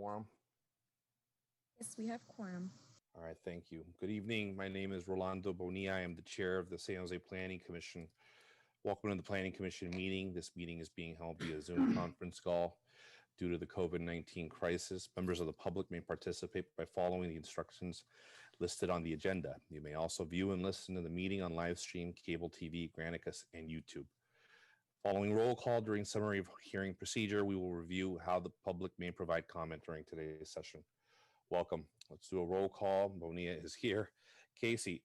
quorum? Yes, we have quorum. All right, thank you. Good evening. My name is Rolando Bonilla. I am the chair of the San Jose Planning Commission. Welcome to the Planning Commission meeting. This meeting is being held via Zoom conference call due to the COVID-19 crisis. Members of the public may participate by following the instructions listed on the agenda. You may also view and listen to the meeting on live stream, cable TV, Granicus, and YouTube. Following roll call during summary of hearing procedure, we will review how the public may provide comment during today's session. Welcome. Let's do a roll call. Bonilla is here. Casey.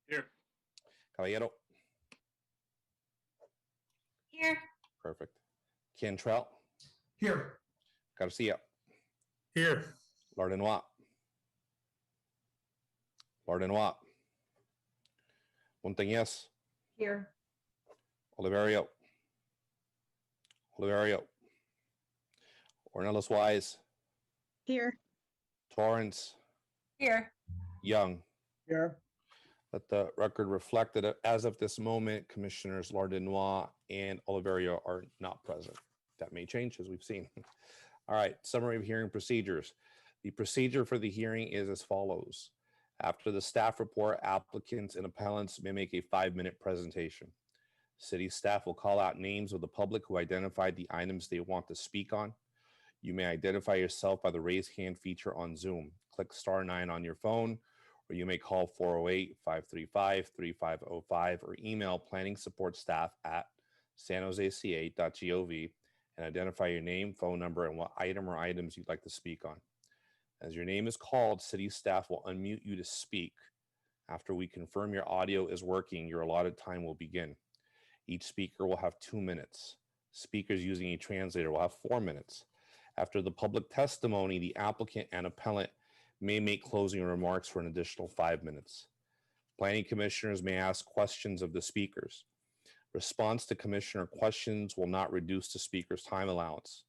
Here. Caballero. Here. Perfect. Cantrell. Here. Garcia. Here. Lardenois. Lardenois. Montañez. Here. Oliverio. Oliverio. Ornelas Wise. Here. Torrance. Here. Young. Here. Let the record reflect that as of this moment, Commissioners Lardenois and Oliverio are not present. That may change, as we've seen. All right, summary of hearing procedures. The procedure for the hearing is as follows. After the staff report, applicants and appellants may make a 5-minute presentation. City staff will call out names of the public who identified the items they want to speak on. You may identify yourself by the raise hand feature on Zoom. Click *9 on your phone, or you may call 408-535-3505 or email planning support staff at sanjoseca.gov and identify your name, phone number, and what item or items you'd like to speak on. As your name is called, city staff will unmute you to speak. After we confirm your audio is working, your allotted time will begin. Each speaker will have 2 minutes. Speakers using a translator will have 4 minutes. After the public testimony, the applicant and appellant may make closing remarks for an additional 5 minutes. Planning commissioners may ask questions of the speakers. Response to commissioner questions will not reduce the speaker's time allowance.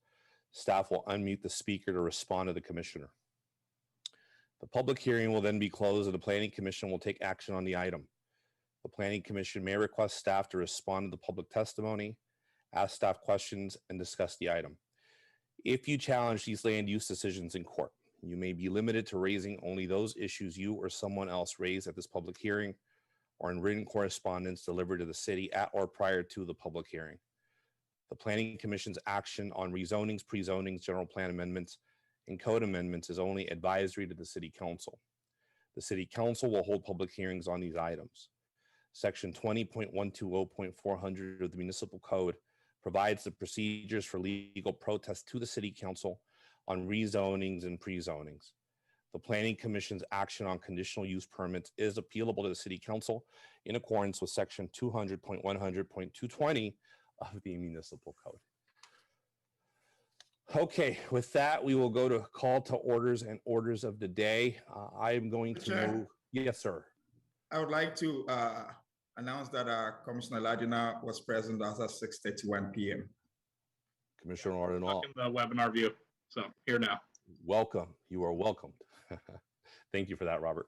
Staff will unmute the speaker to respond to the commissioner. The public hearing will then be closed and the planning commission will take action on the item. The planning commission may request staff to respond to the public testimony, ask staff questions, and discuss the item. If you challenge these land use decisions in court, you may be limited to raising only those issues you or someone else raised at this public hearing or in written correspondence delivered to the city at or prior to the public hearing. The Planning Commission's action on rezonings, pre-zonings, general plan amendments, and code amendments is only advisory to the City Council. The City Council will hold public hearings on these items. Section 20.120.400 of the Municipal Code provides the procedures for legal protest to the City Council on rezonings and pre-zonings. The Planning Commission's action on conditional use permits is appealable to the City Council in accordance with Section 200.100.220 of the Municipal Code. Okay, with that, we will go to call to orders and orders of the day. I am going to move. Yes, sir. I would like to announce that Commissioner Lardenois was present as of 6:31 p.m. Commissioner Lardenois. In the webinar view. So here now. Welcome. You are welcomed. Thank you for that, Robert.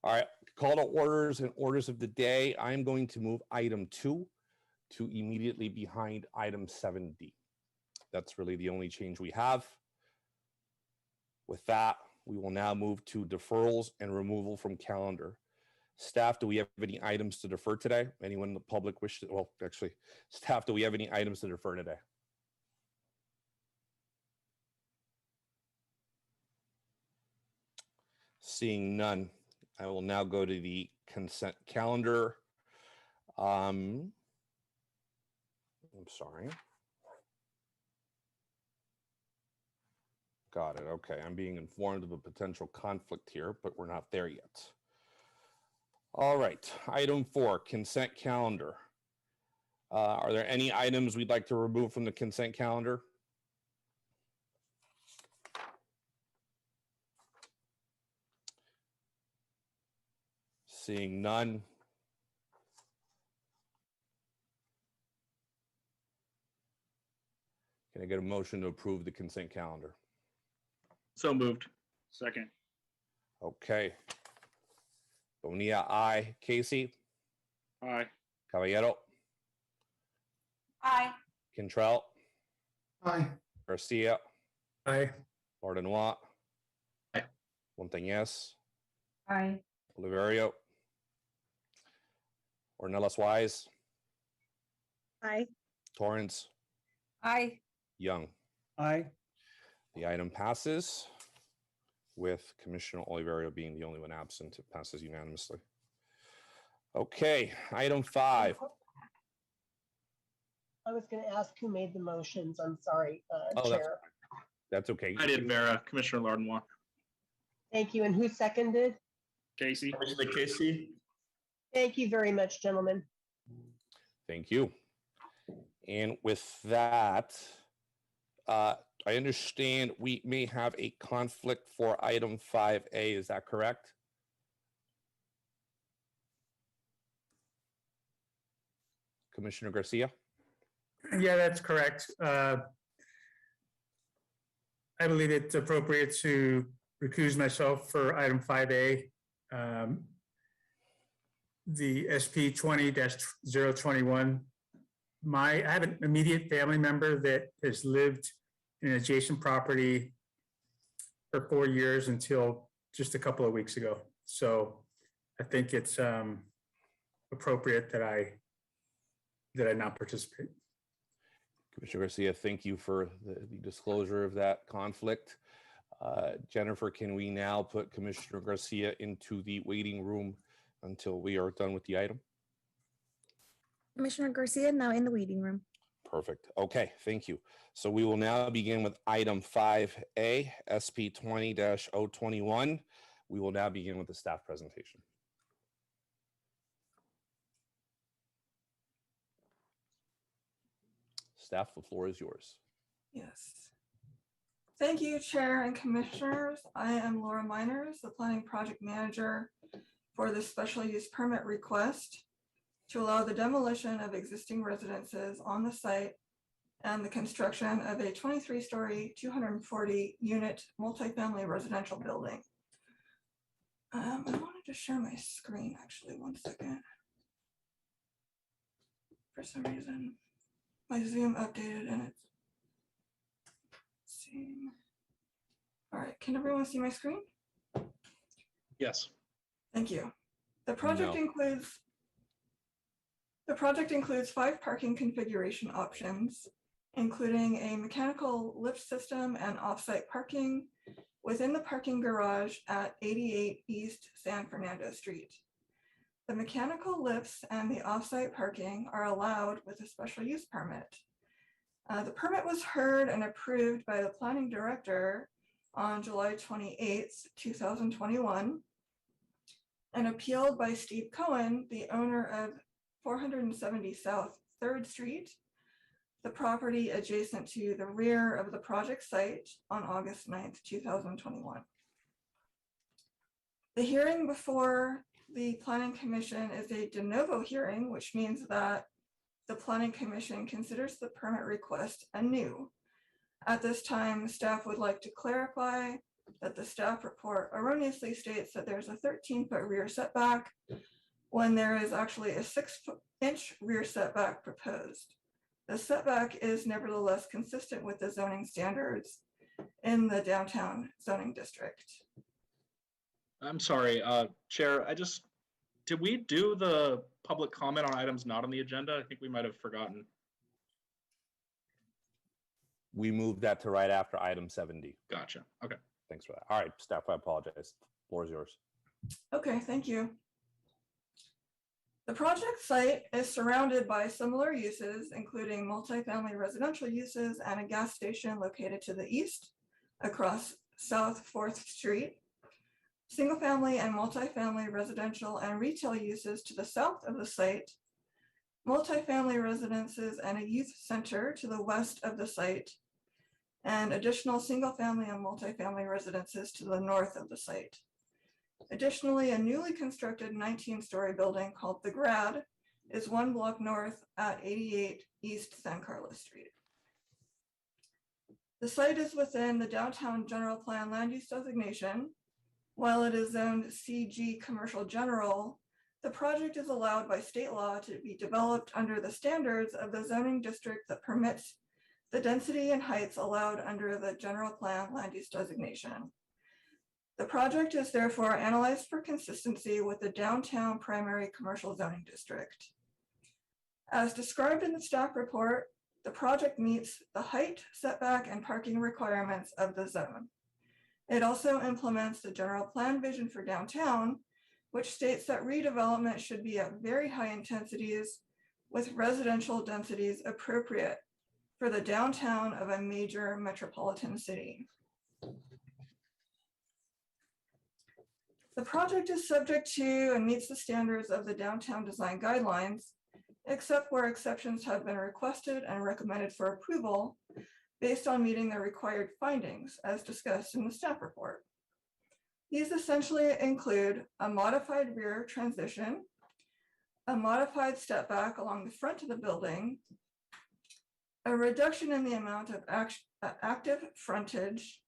All right, call to orders and orders of the day. I'm going to move item 2 to immediately behind item 7D. That's really the only change we have. With that, we will now move to deferrals and removal from calendar. Staff, do we have any items to defer today? Anyone in the public wish to, well, actually, staff, do we have any items to defer today? Seeing none, I will now go to the consent calendar. I'm sorry. Got it. Okay, I'm being informed of a potential conflict here, but we're not there yet. All right, item 4, consent calendar. Are there any items we'd like to remove from the consent calendar? Seeing none. Can I get a motion to approve the consent calendar? So moved. Second. Okay. Bonilla, aye. Casey? Aye. Caballero? Aye. Cantrell? Aye. Garcia? Aye. Lordinois. Aye. Montañez. Aye. Oliverio. Ornelas Wise. Aye. Torrance. Aye. Young. Aye. The item passes with Commissioner Oliverio being the only one absent. It passes unanimously. Okay, item 5. I was going to ask who made the motions. I'm sorry, Oh, Chair. That's okay. I did, Vera, Commissioner Lardenois. Thank you. And who seconded? Casey? Commissioner Casey. Thank you very much, gentlemen. Thank you. And with that, I understand we may have a conflict for item 5A. Is that correct? Commissioner Garcia? Yeah, that's correct. I believe it's appropriate to recuse myself for item 5A. The SP 20-021. I have an immediate family member that has lived in an adjacent property for 4 years until just a couple of weeks ago. So I think it's appropriate that I not participate. Commissioner Garcia, thank you for the disclosure of that conflict. Jennifer, can we now put Commissioner Garcia into the waiting room until we are done with the item? Commissioner Garcia now in the waiting room. Perfect. Okay, thank you. So we will now begin with item 5A, SP 20-021. We will now begin with the staff presentation. Staff, the floor is yours. Yes. Thank you, Chair and Commissioners. I am Laura Miners, the Planning Project Manager for the special use permit request to allow the demolition of existing residences on the site and the construction of a 23-story, 240-unit multifamily residential building. I wanted to share my screen, actually, 1 second. For some reason, my Zoom updated and it's same. All right, can everyone see my screen? Yes. Thank you. The project No. includes 5 parking configuration options, including a mechanical lift system and off-site parking within the parking garage at 88 East San Fernando Street. The mechanical lifts and the off-site parking are allowed with a special use permit. The permit was heard and approved by the planning director on July 28th, 2021, and appealed by Steve Cohen, the owner of 470 South 3rd Street, the property adjacent to the rear of the project site, on August 9th, 2021. The hearing before the Planning Commission is a de novo hearing, which means that the Planning Commission considers the permit request anew. At this time, staff would like to clarify that the staff report erroneously states that there's a 13-foot rear setback when there is actually a 6-inch rear setback proposed. The setback is nevertheless consistent with the zoning standards in the downtown zoning district. I'm sorry, Chair, did we do the public comment on items not on the agenda? I think we might have forgotten. We moved that to right after item 7D. Gotcha. Okay. Thanks for that. All right, staff, I apologize. Floor is yours. Okay, thank you. The project site is surrounded by similar uses, including multifamily residential uses and a gas station located to the east across South 4th Street. Single-family and multifamily residential and retail uses to the south of the site, multifamily residences and a youth center to the west of the site, and additional single-family and multifamily residences to the north of the site. Additionally, a newly constructed 19-story building called The Grad is 1 block north at 88 East San Carlos Street. The site is within the downtown general plan land use designation. While it is zoned CG Commercial General, the project is allowed by state law to be developed under the standards of the zoning district that permits the density and heights allowed under the general plan land use designation. The project is therefore analyzed for consistency with the downtown primary commercial zoning district. As described in the staff report, the project meets the height, setback, and parking requirements of the zone. It also implements the general plan vision for downtown, which states that redevelopment should be at very high intensities with residential densities appropriate for the downtown of a major metropolitan city. The project is subject to and meets the standards of the downtown design guidelines, except where exceptions have been requested and recommended for approval based on meeting the required findings as discussed in the staff report. These essentially include a modified rear transition, a modified step back along the front of the building, a reduction in the amount of active frontage,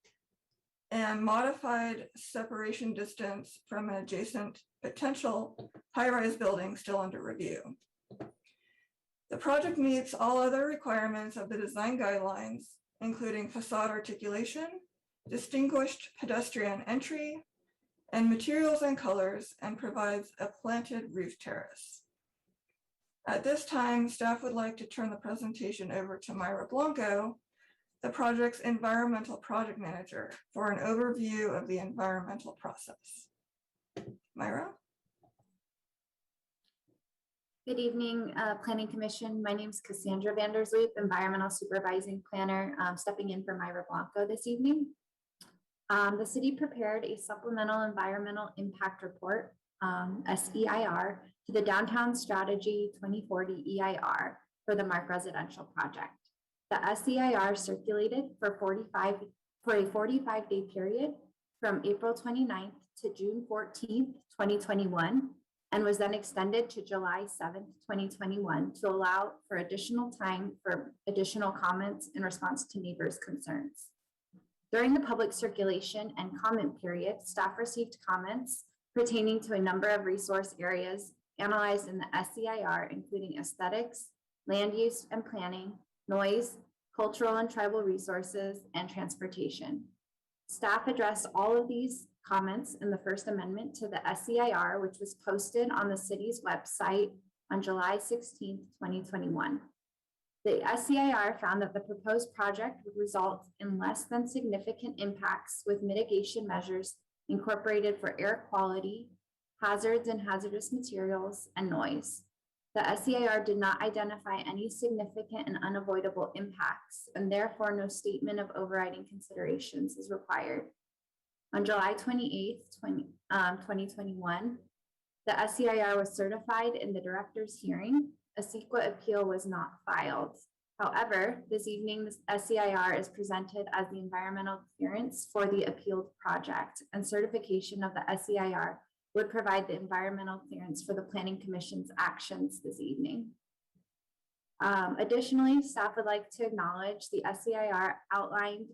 and modified separation distance from an adjacent potential high-rise building still under review. The project meets all other requirements of the design guidelines, including facade articulation, distinguished pedestrian entry, and materials and colors, and provides a planted roof terrace. At this time, staff would like to turn the presentation over to Myra Blanco, the project's environmental project manager, for an overview of the environmental process. Myra? Good evening, Planning Commission. My name is Cassandra Vandersloop, Environmental Supervising Planner, stepping in for Myra Blanco this evening. The city prepared a supplemental environmental impact report, SEIR, to the Downtown Strategy 2040 EIR for the Mark Residential Project. The SEIR circulated for a 45-day period from April 29th to June 14th, 2021, and was then extended to July 7th, 2021 to allow for additional time for additional comments in response to neighbors' concerns. During the public circulation and comment period, staff received comments pertaining to a number of resource areas analyzed in the SEIR, including aesthetics, land use and planning, noise, cultural and tribal resources, and transportation. Staff addressed all of these comments in the First Amendment to the SEIR, which was posted on the city's website on July 16th, 2021. The SEIR found that the proposed project would result in less than significant impacts with mitigation measures incorporated for air quality, hazards and hazardous materials, and noise. The SEIR did not identify any significant and unavoidable impacts, and therefore no statement of overriding considerations is required. On July 28th, 2021, the SEIR was certified in the director's hearing. A CEQA appeal was not filed. However, this evening, the SEIR is presented as the environmental clearance for the appealed project, and certification of the SEIR would provide the environmental clearance for the Planning Commission's actions this evening. Additionally, staff would like to acknowledge the SEIR outlined,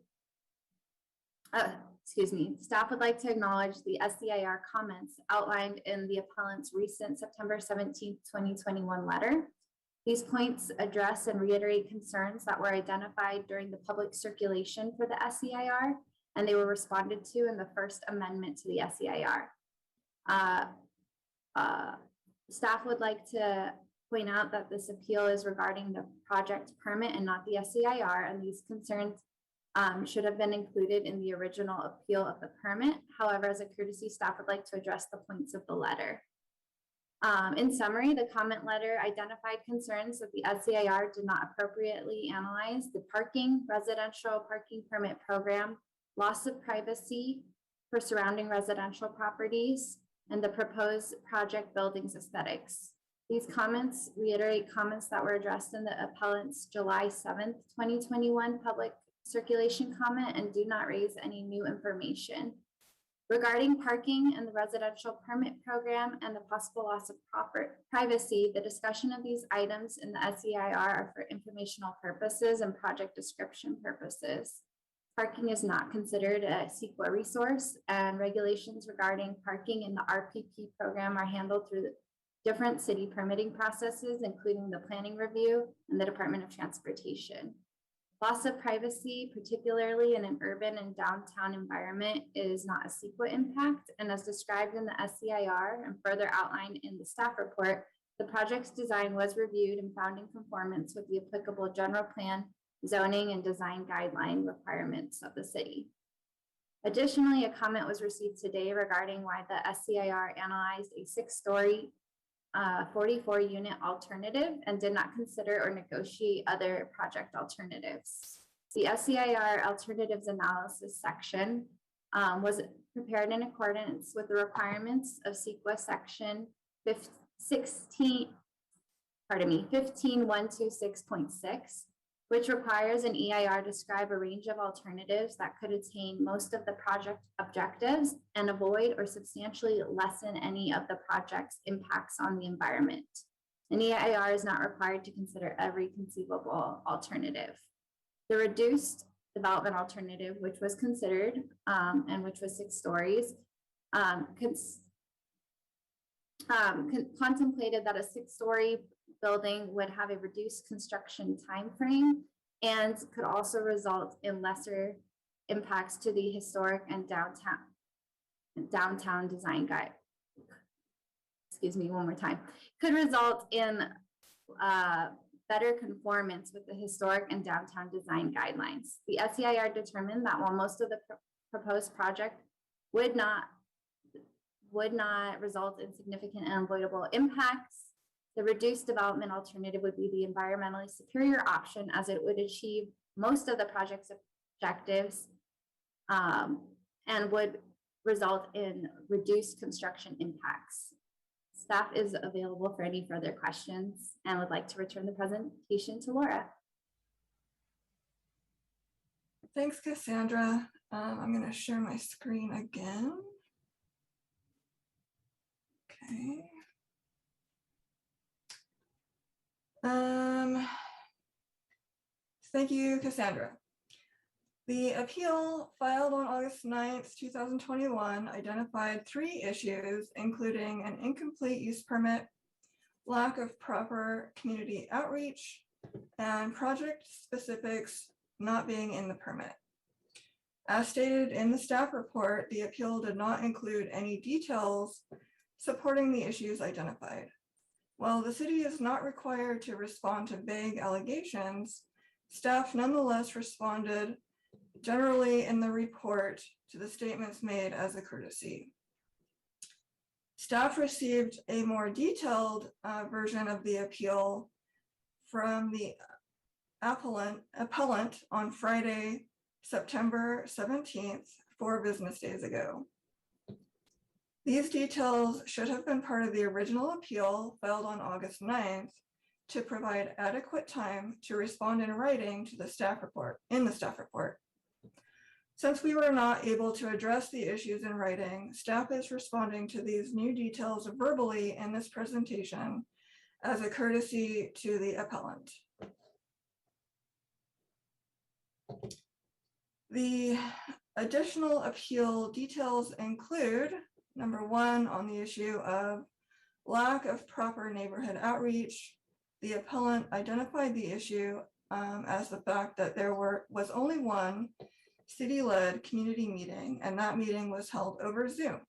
staff would like to acknowledge the SEIR comments outlined in the appellant's recent September 17th, 2021 letter. These points address and reiterate concerns that were identified during the public circulation for the SEIR, and they were responded to in the First Amendment to the SEIR. Staff would like to point out that this appeal is regarding the project permit and not the SEIR, and these concerns should have been included in the original appeal of the permit. However, as a courtesy, staff would like to address the points of the letter. In summary, the comment letter identified concerns that the SEIR did not appropriately analyze the residential parking permit program, loss of privacy for surrounding residential properties, and the proposed project building's aesthetics. These comments reiterate comments that were addressed in the appellant's July 7th, 2021 public circulation comment and do not raise any new information. Regarding parking and the residential permit program and the possible loss of privacy, the discussion of these items in the SEIR are for informational purposes and project description purposes. Parking is not considered a CEQA resource, and regulations regarding parking in the RPP program are handled through the different city permitting processes, including the planning review and the Department of Transportation. Loss of privacy, particularly in an urban and downtown environment, is not a CEQA impact, and as described in the SEIR and further outlined in the staff report, the project's design was reviewed and found in conformance with the applicable general plan, zoning, and design guideline requirements of the city. Additionally, a comment was received today regarding why the SEIR analyzed a 6-story 44-unit alternative and did not consider or negotiate other project alternatives. The SEIR alternatives analysis section was prepared in accordance with the requirements of CEQA section 15126.6, which requires an EIR to describe a range of alternatives that could attain most of the project objectives and avoid or substantially lessen any of the project's impacts on the environment. An EIR is not required to consider every conceivable alternative. The reduced development alternative, which was considered and which was 6 stories, contemplated that a 6-story building would have a reduced construction time frame and could also result in lesser impacts to the historic and downtown design guide. Excuse me, one more time. Could result in better conformance with the historic and downtown design guidelines. The SEIR determined that while most of the proposed project would not result in significant and avoidable impacts, the reduced development alternative would be the environmentally superior option, as it would achieve most of the project's objectives and would result in reduced construction impacts. Staff is available for any further questions and would like to return the presentation to Laura. Thanks, Cassandra. I'm going to share my screen again. Okay. Thank you, Cassandra. The appeal filed on August 9th, 2021 identified 3 issues, including an incomplete use permit, lack of proper community outreach, and project specifics not being in the permit. As stated in the staff report, the appeal did not include any details supporting the issues identified. While the city is not required to respond to vague allegations, staff nonetheless responded generally in the report to the statements made as a courtesy. Staff received a more detailed version of the appeal from the appellant on Friday, September 17th, 4 business days ago. These details should have been part of the original appeal filed on August 9th to provide adequate time to respond in writing to the staff report, Since we were not able to address the issues in writing, staff is responding to these new details verbally in this presentation as a courtesy to the appellant. The additional appeal details include, number 1, on the issue of lack of proper neighborhood outreach. The appellant identified the issue as the fact that there was only one city-led community meeting, and that meeting was held over Zoom.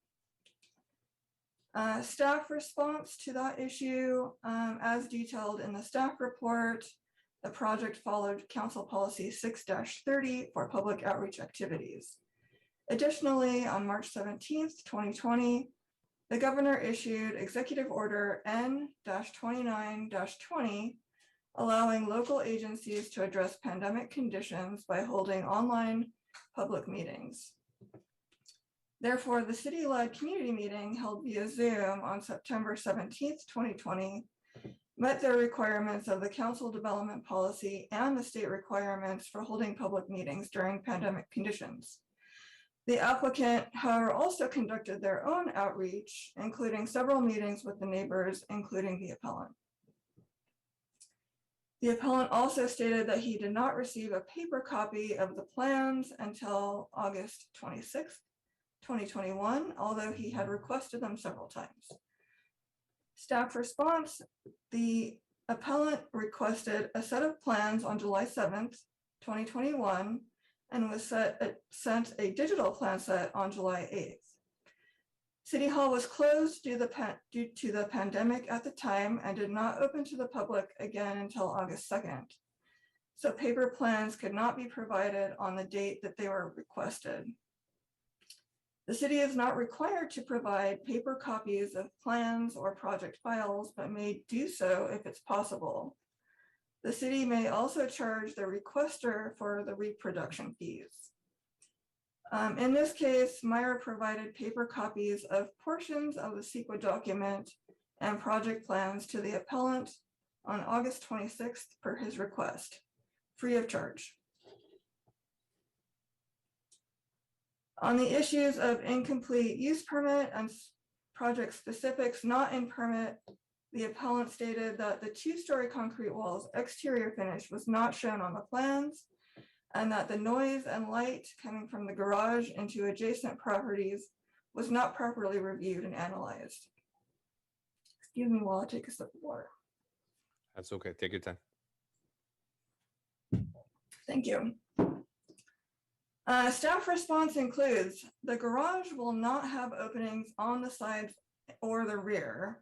Staff response to that issue, as detailed in the staff report, the project followed Council Policy 6-30 for public outreach activities. Additionally, on March 17th, 2020, the governor issued Executive Order N-29-20, allowing local agencies to address pandemic conditions by holding online public meetings. Therefore, the city-led community meeting held via Zoom on September 17th, 2020, met the requirements of the council development policy and the state requirements for holding public meetings during pandemic conditions. The applicant, however, also conducted their own outreach, including several meetings with the neighbors, including the appellant. The appellant also stated that he did not receive a paper copy of the plans until August 26th, 2021, although he had requested them several times. Staff response, the appellant requested a set of plans on July 7th, 2021, and was sent a digital plan set on July 8th. City Hall was closed due to the pandemic at the time and did not open to the public again until August 2nd. So paper plans could not be provided on the date that they were requested. The city is not required to provide paper copies of plans or project files, but may do so if it's possible. The city may also charge the requester for the reproduction fees. In this case, Myra provided paper copies of portions of the CEQA document and project plans to the appellant on August 26th per his request, free of charge. On the issues of incomplete use permit and project specifics not in permit, the appellant stated that the 2-story concrete wall's exterior finish was not shown on the plans, and that the noise and light coming from the garage into adjacent properties was not properly reviewed and analyzed. Excuse me while I take a sip of water. That's okay. Take your time. Thank you. Staff response includes the garage will not have openings on the sides or the rear.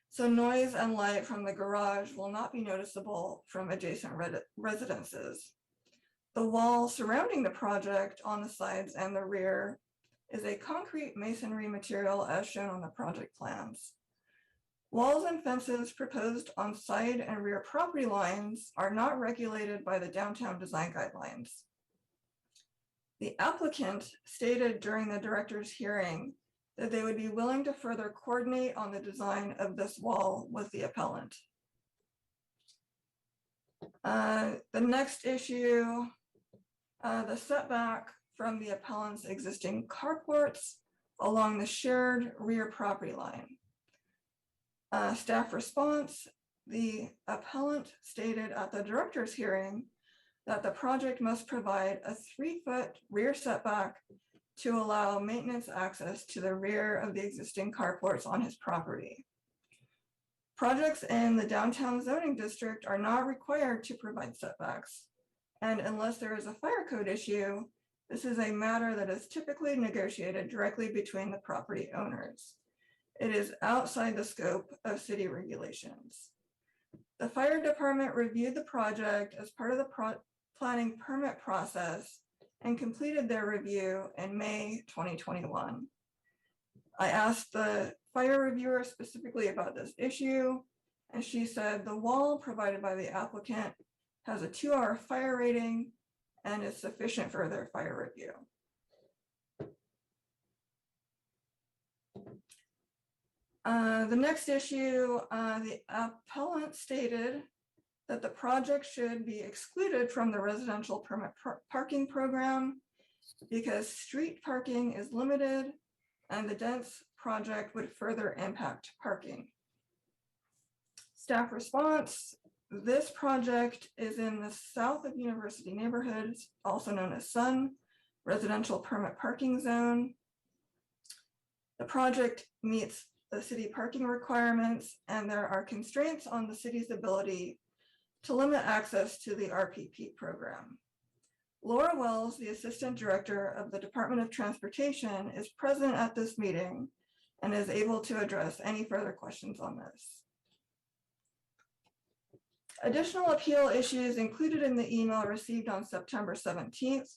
So noise and light from the garage will not be noticeable from adjacent residences. The wall surrounding the project on the sides and the rear is a concrete masonry material as shown on the project plans. Walls and fences proposed on side and rear property lines are not regulated by the downtown design guidelines. The applicant stated during the director's hearing that they would be willing to further coordinate on the design of this wall with the appellant. The next issue, the setback from the appellant's existing carports along the shared rear property line. Staff response, the appellant stated at the director's hearing that the project must provide a 3-foot rear setback to allow maintenance access to the rear of the existing carports on his property. Projects in the downtown zoning district are not required to provide setbacks. And unless there is a fire code issue, this is a matter that is typically negotiated directly between the property owners. It is outside the scope of city regulations. The fire department reviewed the project as part of the planning permit process and completed their review in May 2021. I asked the fire reviewer specifically about this issue, and she said the wall provided by the applicant has a 2-hour fire rating and is sufficient for their fire review. The next issue, the appellant stated that the project should be excluded from the residential permit parking program because street parking is limited and the dense project would further impact parking. Staff response, this project is in the south of University neighborhoods, also known as Sun, residential permit parking zone. The project meets the city parking requirements, and there are constraints on the city's ability to limit access to the RPP program. Laura Wells, the Assistant Director of the Department of Transportation, is present at this meeting and is able to address any further questions on this. Additional appeal issues included in the email received on September 17th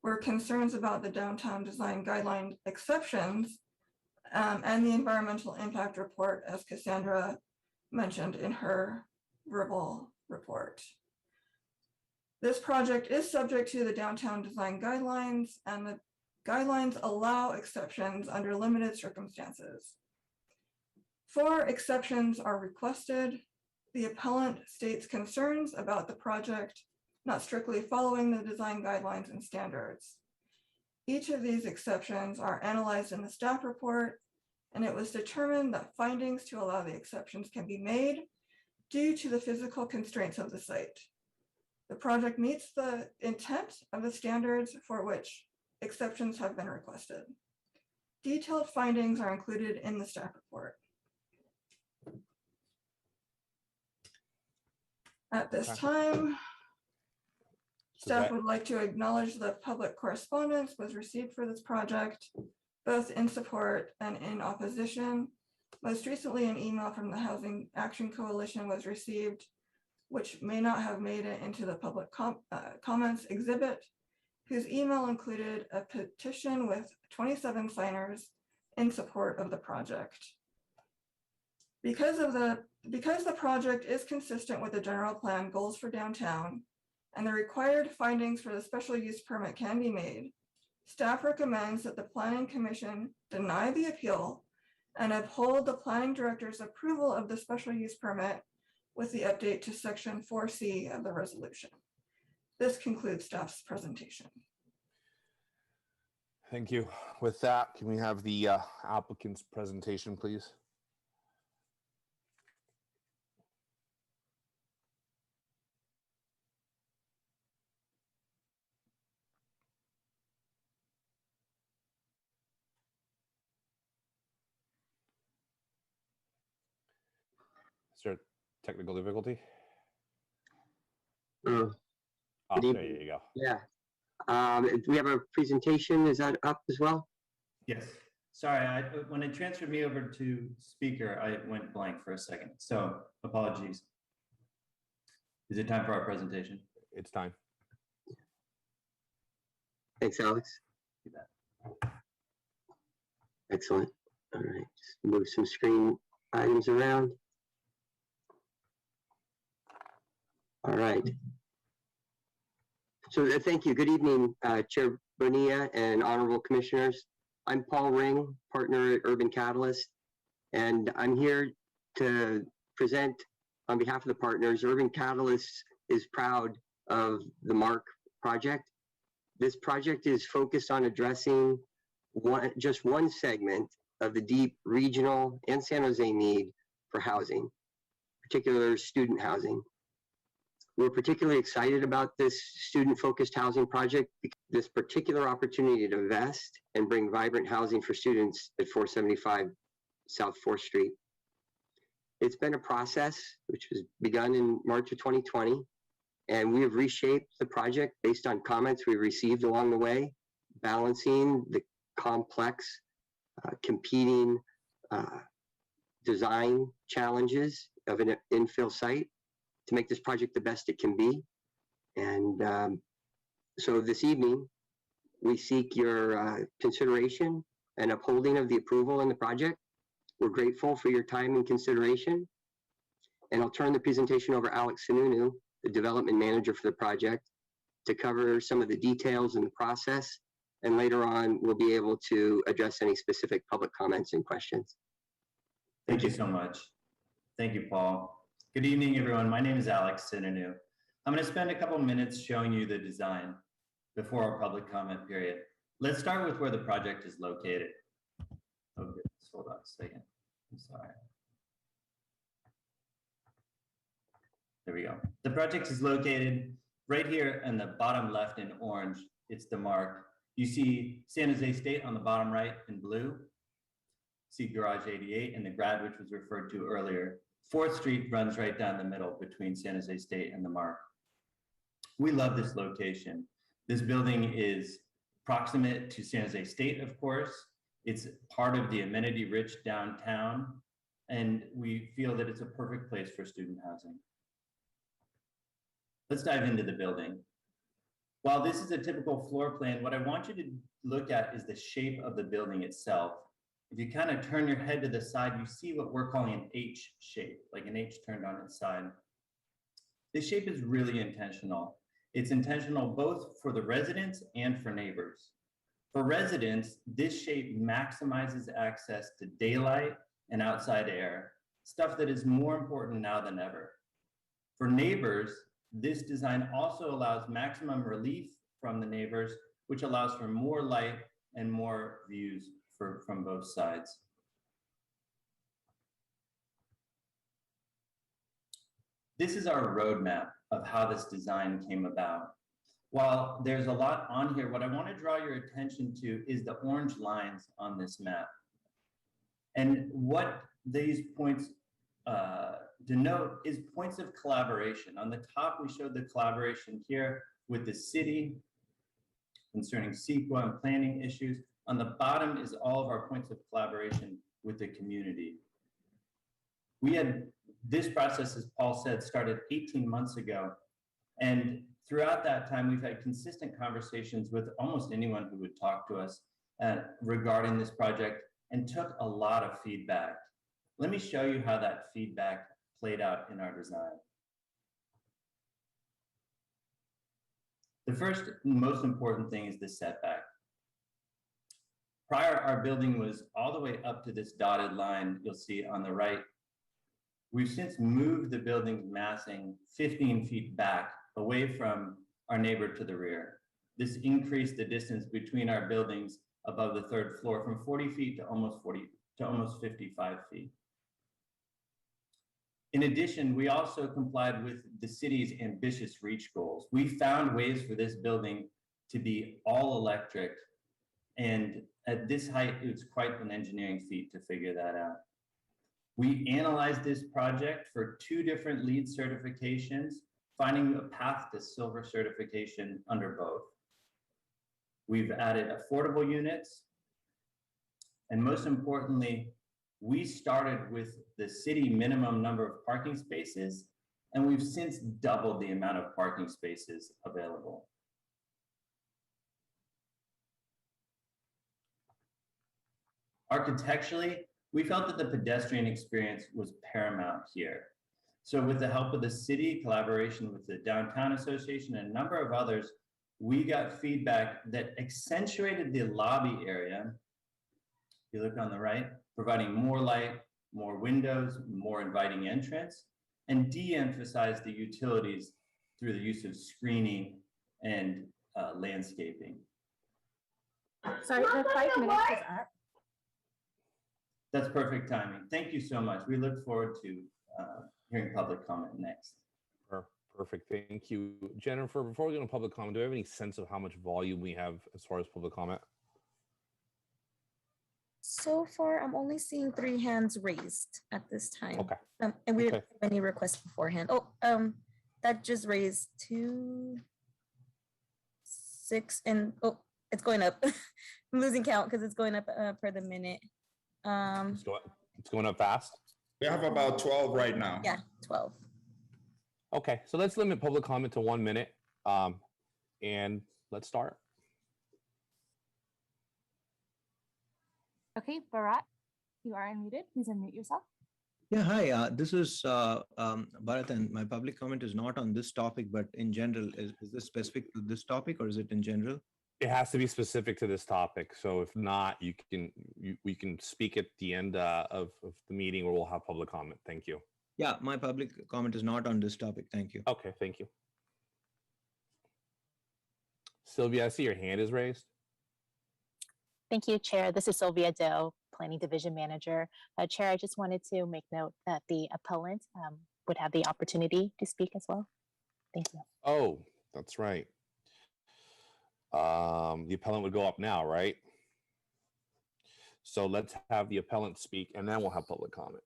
were concerns about the downtown design guideline exceptions and the environmental impact report, as Cassandra mentioned in her verbal report. This project is subject to the downtown design guidelines, and the guidelines allow exceptions under limited circumstances. 4 exceptions are requested. The appellant states concerns about the project not strictly following the design guidelines and standards. Each of these exceptions are analyzed in the staff report, and it was determined that findings to allow the exceptions can be made due to the physical constraints of the site. The project meets the intent of the standards for which exceptions have been requested. Detailed findings are included in the staff report. At this time, Staff would like to acknowledge the public correspondence was received for this project, both in support and in opposition. Most recently, an email from the Housing Action Coalition was received, which may not have made it into the public comments exhibit, whose email included a petition with 27 signers in support of the project. Because the project is consistent with the general plan goals for downtown and the required findings for the special use permit can be made, staff recommends that the Planning Commission deny the appeal and uphold the planning director's approval of the special use permit with the update to section 4C of the resolution. This concludes staff's presentation. Thank you. With that, can we have the applicant's presentation, please? Is there technical difficulty? Good there evening. you go. Yeah. We have a presentation. Is that up as well? Yes. Sorry, when it transferred me over to speaker, I went blank for a second. So apologies. Is it time for our presentation? It's time. Thanks, Alex. You bet. Excellent. All right. Just move some screen items around. All right. So thank you. Good evening, Chair Bonilla and honorable commissioners. I'm Paul Ring, partner at Urban Catalyst, and I'm here to present on behalf of the partners. Urban Catalyst is proud of the MARC project. This project is focused on addressing just one segment of the deep regional and San Jose need for housing, particular student housing. We're particularly excited about this student-focused housing project because this particular opportunity to invest and bring vibrant housing for students at 475 South 4th Street. It's been a process which was begun in March of 2020, and we have reshaped the project based on comments we received along the way, balancing the complex, competing design challenges of an infill site to make this project the best it can be. And so this evening, we seek your consideration and upholding of the approval in the project. We're grateful for your time and consideration. And I'll turn the presentation over to Alex Sununu, the development manager for the project, to cover some of the details in the process. And later on, we'll be able to address any specific public comments and questions. Thank you so much. Thank you, Paul. Good evening, everyone. My name is Alex Sununu. I'm going to spend a couple minutes showing you the design before our public comment period. Let's start with where the project is located. Oh, goodness. Hold on a second. I'm sorry. There we go. The project is located right here in the bottom left in orange. It's the MARC. You see San Jose State on the bottom right in blue. See Garage 88 and the grad, which was referred to earlier. 4th Street runs right down the middle between San Jose State and the MARC. We love this location. This building is proximate to San Jose State, of course. It's part of the amenity-rich downtown, and we feel that it's a perfect place for student housing. Let's dive into the building. While this is a typical floor plan, what I want you to look at is the shape of the building itself. If you kind of turn your head to the side, you see what we're calling an H shape, like an H turned on its side. This shape is really intentional. It's intentional both for the residents and for neighbors. For residents, this shape maximizes access to daylight and outside air, stuff that is more important now than ever. For neighbors, this design also allows maximum relief from the neighbors, which allows for more light and more views from both sides. This is our roadmap of how this design came about. While there's a lot on here, what I want to draw your attention to is the orange lines on this map. And what these points denote is points of collaboration. On the top, we showed the collaboration here with the city concerning CEQA and planning issues. On the bottom is all of our points of collaboration with the community. We had this process, as Paul said, started 18 months ago. And throughout that time, we've had consistent conversations with almost anyone who would talk to us regarding this project and took a lot of feedback. Let me show you how that feedback played out in our design. The first and most important thing is the setback. Prior, our building was all the way up to this dotted line you'll see on the right. We've since moved the building's massing 15 feet back away from our neighbor to the rear. This increased the distance between our buildings above the third floor from 40 feet to almost 55 feet. In addition, we also complied with the city's ambitious reach goals. We found ways for this building to be all electric, and at this height, it's quite an engineering feat to figure that out. We analyzed this project for 2 different LEED certifications, finding a path to silver certification under both. We've added affordable units, and most importantly, we started with the city minimum number of parking spaces, and we've since doubled the amount of parking spaces available. Architecturally, we felt that the pedestrian experience was paramount here. So with the help of the city, collaboration with the Downtown Association, and a number of others, we got feedback that accentuated the lobby area. If you look on the right, providing more light, more windows, more inviting entrance, and de-emphasized the utilities through the use of screening and landscaping. Sorry, the 5 minutes is up. That's perfect timing. Thank you so much. We look forward to hearing public comment next. Perfect. Thank you. Jennifer, before we go to public comment, do we have any sense of how much volume we have as far as public comment? So far, I'm only seeing 3 hands raised at this time. Okay. And we Okay. didn't have any requests beforehand. Oh, that just raised 2, 6, and oh, it's going up. I'm losing count because it's going up per the minute. It's going up fast? We have about 12 right now. Yeah, 12. Okay, so let's limit public comment to 1 minute, and let's start. Okay, Bharat, you are unmuted. Please unmute yourself. Yeah, hi. This is Bharat, and my public comment is not on this topic, but in general. Is this specific to this topic, or is it in general? It has to be specific to this topic. So if not, we can speak at the end of the meeting where we'll have public comment. Thank you. Yeah, my public comment is not on this topic. Thank you. Okay, thank you. Sylvia, I see your hand is raised. Thank you, Chair. This is Sylvia Doe, Planning Division Manager. Chair, I just wanted to make note that the appellant would have the opportunity to speak as well. Thank you. Oh, that's right. The appellant would go up now, right? So let's have the appellant speak, and then we'll have public comment.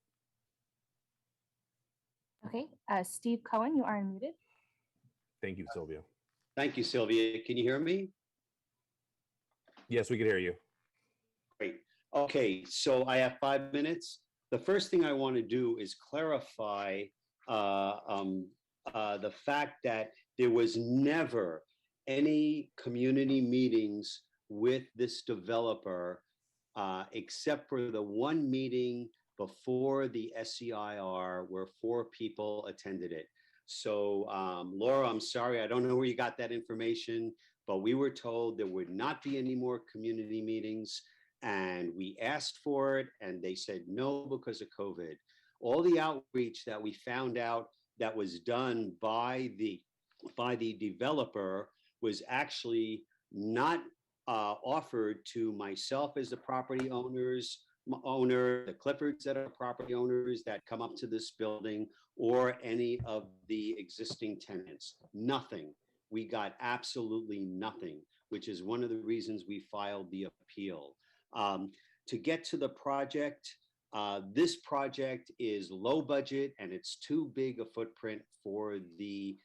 Okay, Steve Cohen, you are unmuted. Thank you, Sylvia. Thank you, Sylvia. Can you hear me? Yes, we can hear you. Great. Okay, so I have 5 minutes. The first thing I want to do is clarify the fact that there was never any community meetings with this developer except for the one meeting before the SEIR where 4 people attended it. So Laura, I'm sorry, I don't know where you got that information, but we were told there would not be any more community meetings, and we asked for it and they said no because of COVID. All the outreach that we found out that was done by the developer was actually not offered to myself as the property owner, the Cliffords that are property owners that come up to this building, or any of the existing tenants. Nothing. We got absolutely nothing, which is one of the reasons we filed the appeal. To get to the project, This project is low budget and it's too big a footprint for the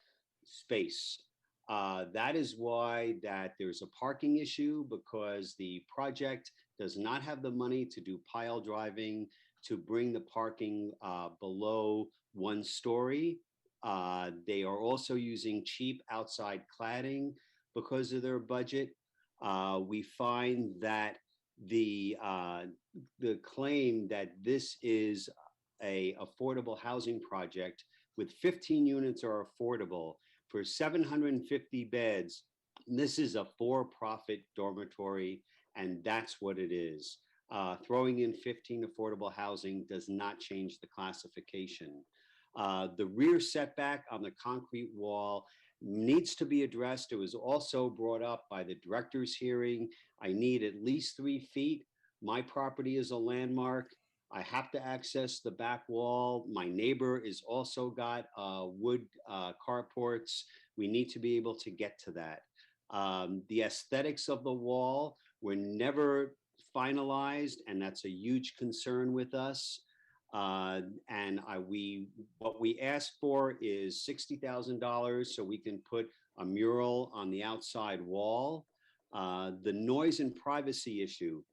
space. That is why that there's a parking issue, because the project does not have the money to do pile driving to bring the parking below 1 story. They are also using cheap outside cladding because of their budget. We find that the claim that this is a affordable housing project with 15 units are affordable for 750 beds. This is a for-profit dormitory, and that's what it is. Throwing in 15 affordable housing does not change the classification. The rear setback on the concrete wall needs to be addressed. It was also brought up by the director's hearing. I need at least 3 feet. My property is a landmark. I have to access the back wall. My neighbor is also got wood carports. We need to be able to get to that. The aesthetics of the wall were never finalized, and that's a huge concern with us. What we asked for is $60,000 so we can put a mural on the outside wall. The noise and privacy issue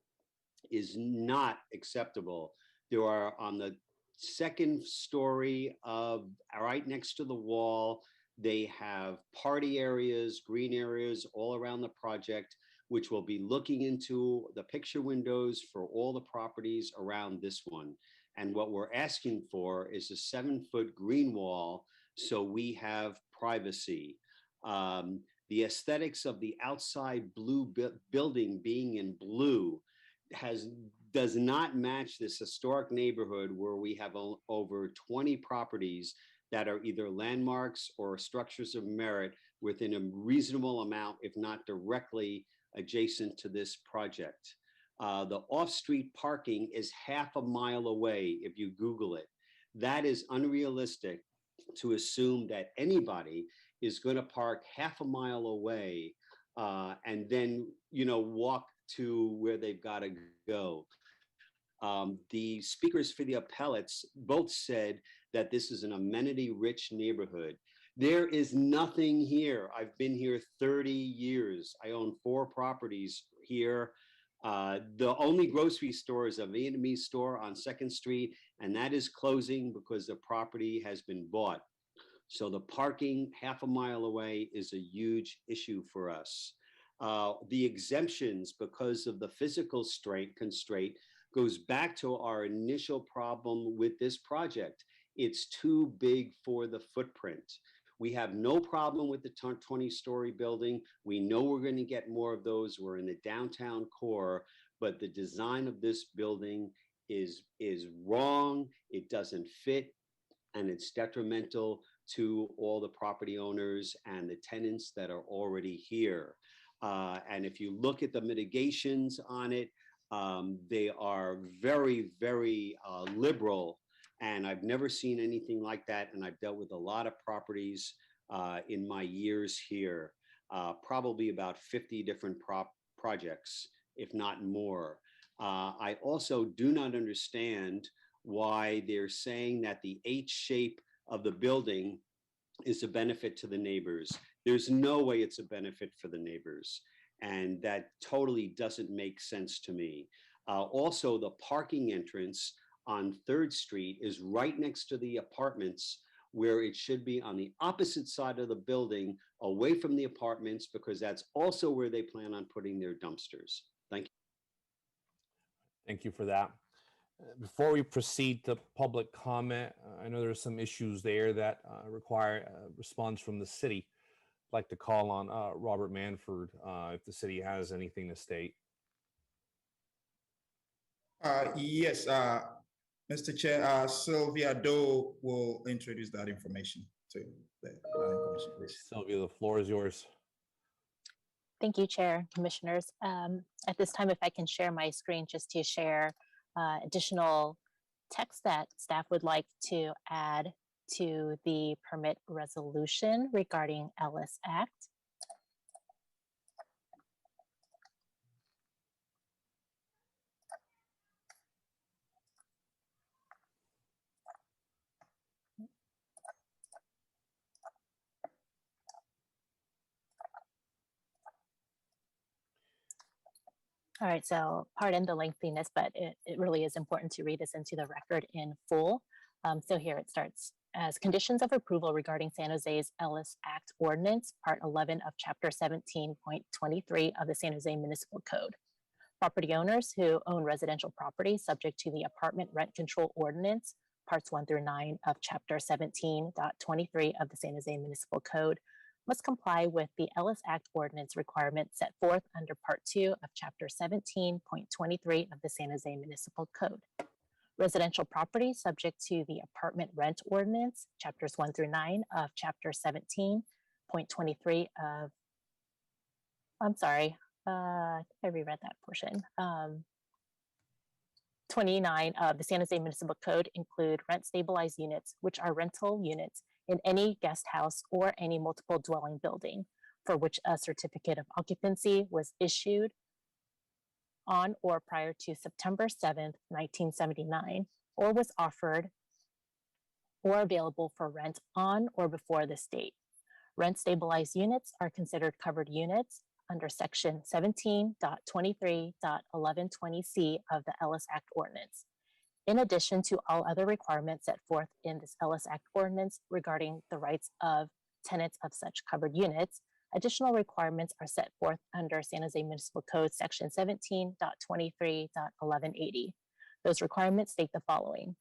is not acceptable. There are on the 2nd story right next to the wall, they have party areas, green areas all around the project, which will be looking into the picture windows for all the properties around this one. And what we're asking for is a 7-foot green wall so we have privacy. The aesthetics of the outside blue building being in blue does not match this historic neighborhood where we have over 20 properties that are either landmarks or structures of merit within a reasonable amount, if not directly adjacent to this project. The off-street parking is half a mile away if you Google it. That is unrealistic to assume that anybody is going to park half a mile away and then, walk to where they've got to go. The speakers for the appellates both said that this is an amenity-rich neighborhood. There is nothing here. I've been here 30 years. I own 4 properties here. The only grocery store is a Vietnamese store on 2nd Street, and that is closing because the property has been bought. So the parking half a mile away is a huge issue for us. The exemptions, because of the physical constraint, goes back to our initial problem with this project. It's too big for the footprint. We have no problem with the 20-story building. We know we're going to get more of those. We're in the downtown core, but the design of this building is wrong. It doesn't fit, and it's detrimental to all the property owners and the tenants that are already here. And if you look at the mitigations on it, they are very, very liberal. And I've never seen anything like that. And I've dealt with a lot of properties in my years here, probably about 50 different projects, if not more. I also do not understand why they're saying that the H shape of the building is a benefit to the neighbors. There's no way it's a benefit for the neighbors. And that totally doesn't make sense to me. Also, the parking entrance on 3rd Street is right next to the apartments, where it should be on the opposite side of the building, away from the apartments, because that's also where they plan on putting their dumpsters. Thank you. Thank you for that. Before we proceed to public comment, I know there's some issues there that require a response from the city. I'd like to call on Robert Manford if the city has anything to state. Yes, Mr. Chair, Sylvia Doe will introduce that information to the Planning Commission, please. Sylvia, the floor is yours. Thank you, Chair, Commissioners. At this time, if I can share my screen just to share additional text that staff would like to add to the permit resolution regarding Ellis Act. All right, so pardon the lengthiness, but it really is important to read this into the record in full. So here it starts. As conditions of approval regarding San Jose's Ellis Act Ordinance, Part 11 of Chapter 17.23 of the San Jose Municipal Code. Property owners who own residential property subject to the Apartment Rent Control Ordinance, Parts 1 through 9 of Chapter 17.23 of the San Jose Municipal Code, must comply with the Ellis Act Ordinance requirements set forth under Part 2 of Chapter 17.23 of the San Jose Municipal Code. Residential property subject to the Apartment Rent Ordinance, Chapters 1 through 9 of Chapter 17.23 of, I'm sorry, I reread that portion. 29 of the San Jose Municipal Code include rent stabilized units, which are rental units in any guest house or any multiple dwelling building for which a certificate of occupancy was issued on or prior to September 7th, 1979, or was offered or available for rent on or before this date. Rent stabilized units are considered covered units under Section 17.23.1120C of the Ellis Act Ordinance. In addition to all other requirements set forth in this Ellis Act Ordinance regarding the rights of tenants of such covered units, additional requirements are set forth under San Jose Municipal Code Section 17.23.1180. Those requirements state the following.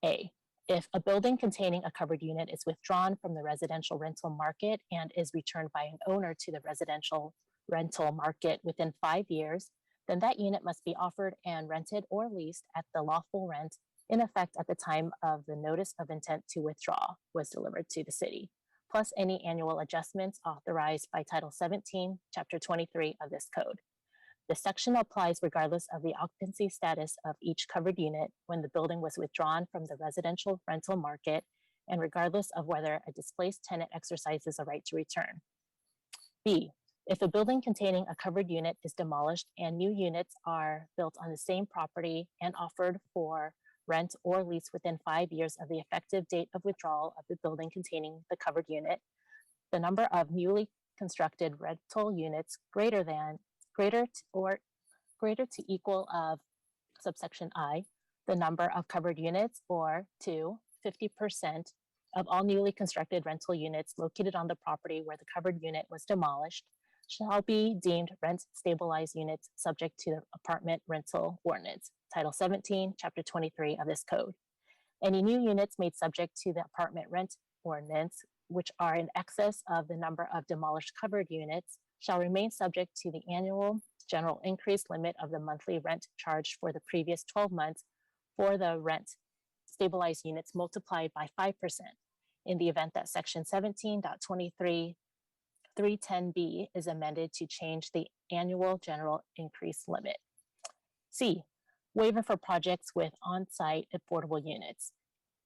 A, if a building containing a covered unit is withdrawn from the residential rental market and is returned by an owner to the residential rental market within 5 years, then that unit must be offered and rented or leased at the lawful rent in effect at the time of the notice of intent to withdraw was delivered to the city, plus any annual adjustments authorized by Title 17, Chapter 23 of this code. This section applies regardless of the occupancy status of each covered unit when the building was withdrawn from the residential rental market and regardless of whether a displaced tenant exercises a right to return. B, if a building containing a covered unit is demolished and new units are built on the same property and offered for rent or lease within 5 years of the effective date of withdrawal of the building containing the covered unit, the number of newly constructed rental units greater to equal of subsection I, the number of covered units, or 2, 50% of all newly constructed rental units located on the property where the covered unit was demolished shall be deemed rent stabilized units subject to the Apartment Rental Ordinance, Title 17, Chapter 23 of this code. Any new units made subject to the Apartment Rent Ordinance, which are in excess of the number of demolished covered units, shall remain subject to the annual general increase limit of the monthly rent charged for the previous 12 months for the rent stabilized units multiplied by 5% in the event that Section 17.23.310B is amended to change the annual general increase limit. C, waiver for projects with on-site affordable units.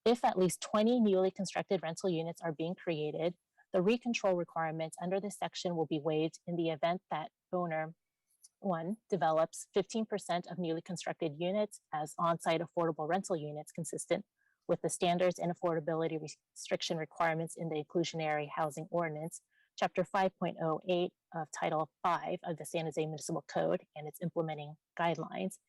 If at least 20 newly constructed rental units are being created, the recontrol requirements under this section will be waived in the event that owner 1, develops 15% of newly constructed units as on-site affordable rental units consistent with the standards and affordability restriction requirements in the Inclusionary Housing Ordinance, Chapter 5.08 of Title 5 of the San Jose Municipal Code and its implementing guidelines,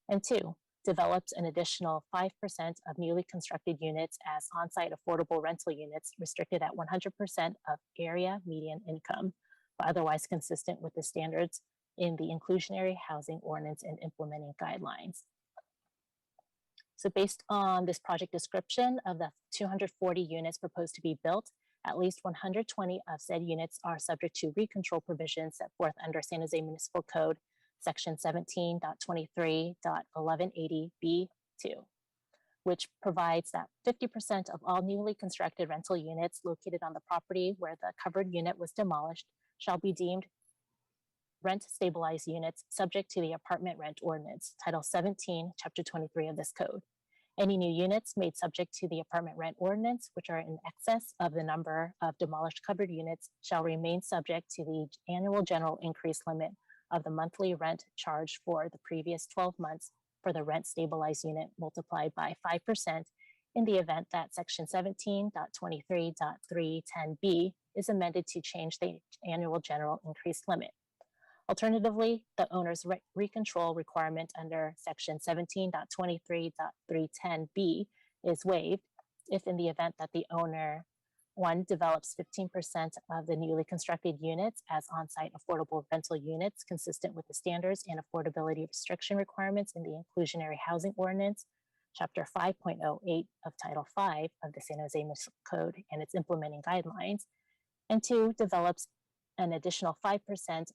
and 2, develops an additional 5% of newly constructed units as on-site affordable rental units restricted at 100% of area median income, but otherwise consistent with the standards in the Inclusionary Housing Ordinance and implementing guidelines. So based on this project description of the 240 units proposed to be built, at least 120 of said units are subject to recontrol provisions set forth under San Jose Municipal Code, Section 17.23.1180B2, which provides that 50% of all newly constructed rental units located on the property where the covered unit was demolished shall be deemed rent stabilized units subject to the Apartment Rent Ordinance, Title 17, Chapter 23 of this code. Any new units made subject to the Apartment Rent Ordinance, which are in excess of the number of demolished covered units, shall remain subject to the annual general increase limit of the monthly rent charged for the previous 12 months for the rent stabilized unit multiplied by 5% in the event that Section 17.23.310B is amended to change the annual general increase limit. Alternatively, the owner's recontrol requirement under section 17.23.310B is waived if in the event that the owner, one, develops 15% of the newly constructed units as on-site affordable rental units consistent with the standards and affordability restriction requirements in the Inclusionary Housing Ordinance, Chapter 5.08 of Title V of the San Jose Municipal Code and its implementing guidelines, and two, develops an additional 5%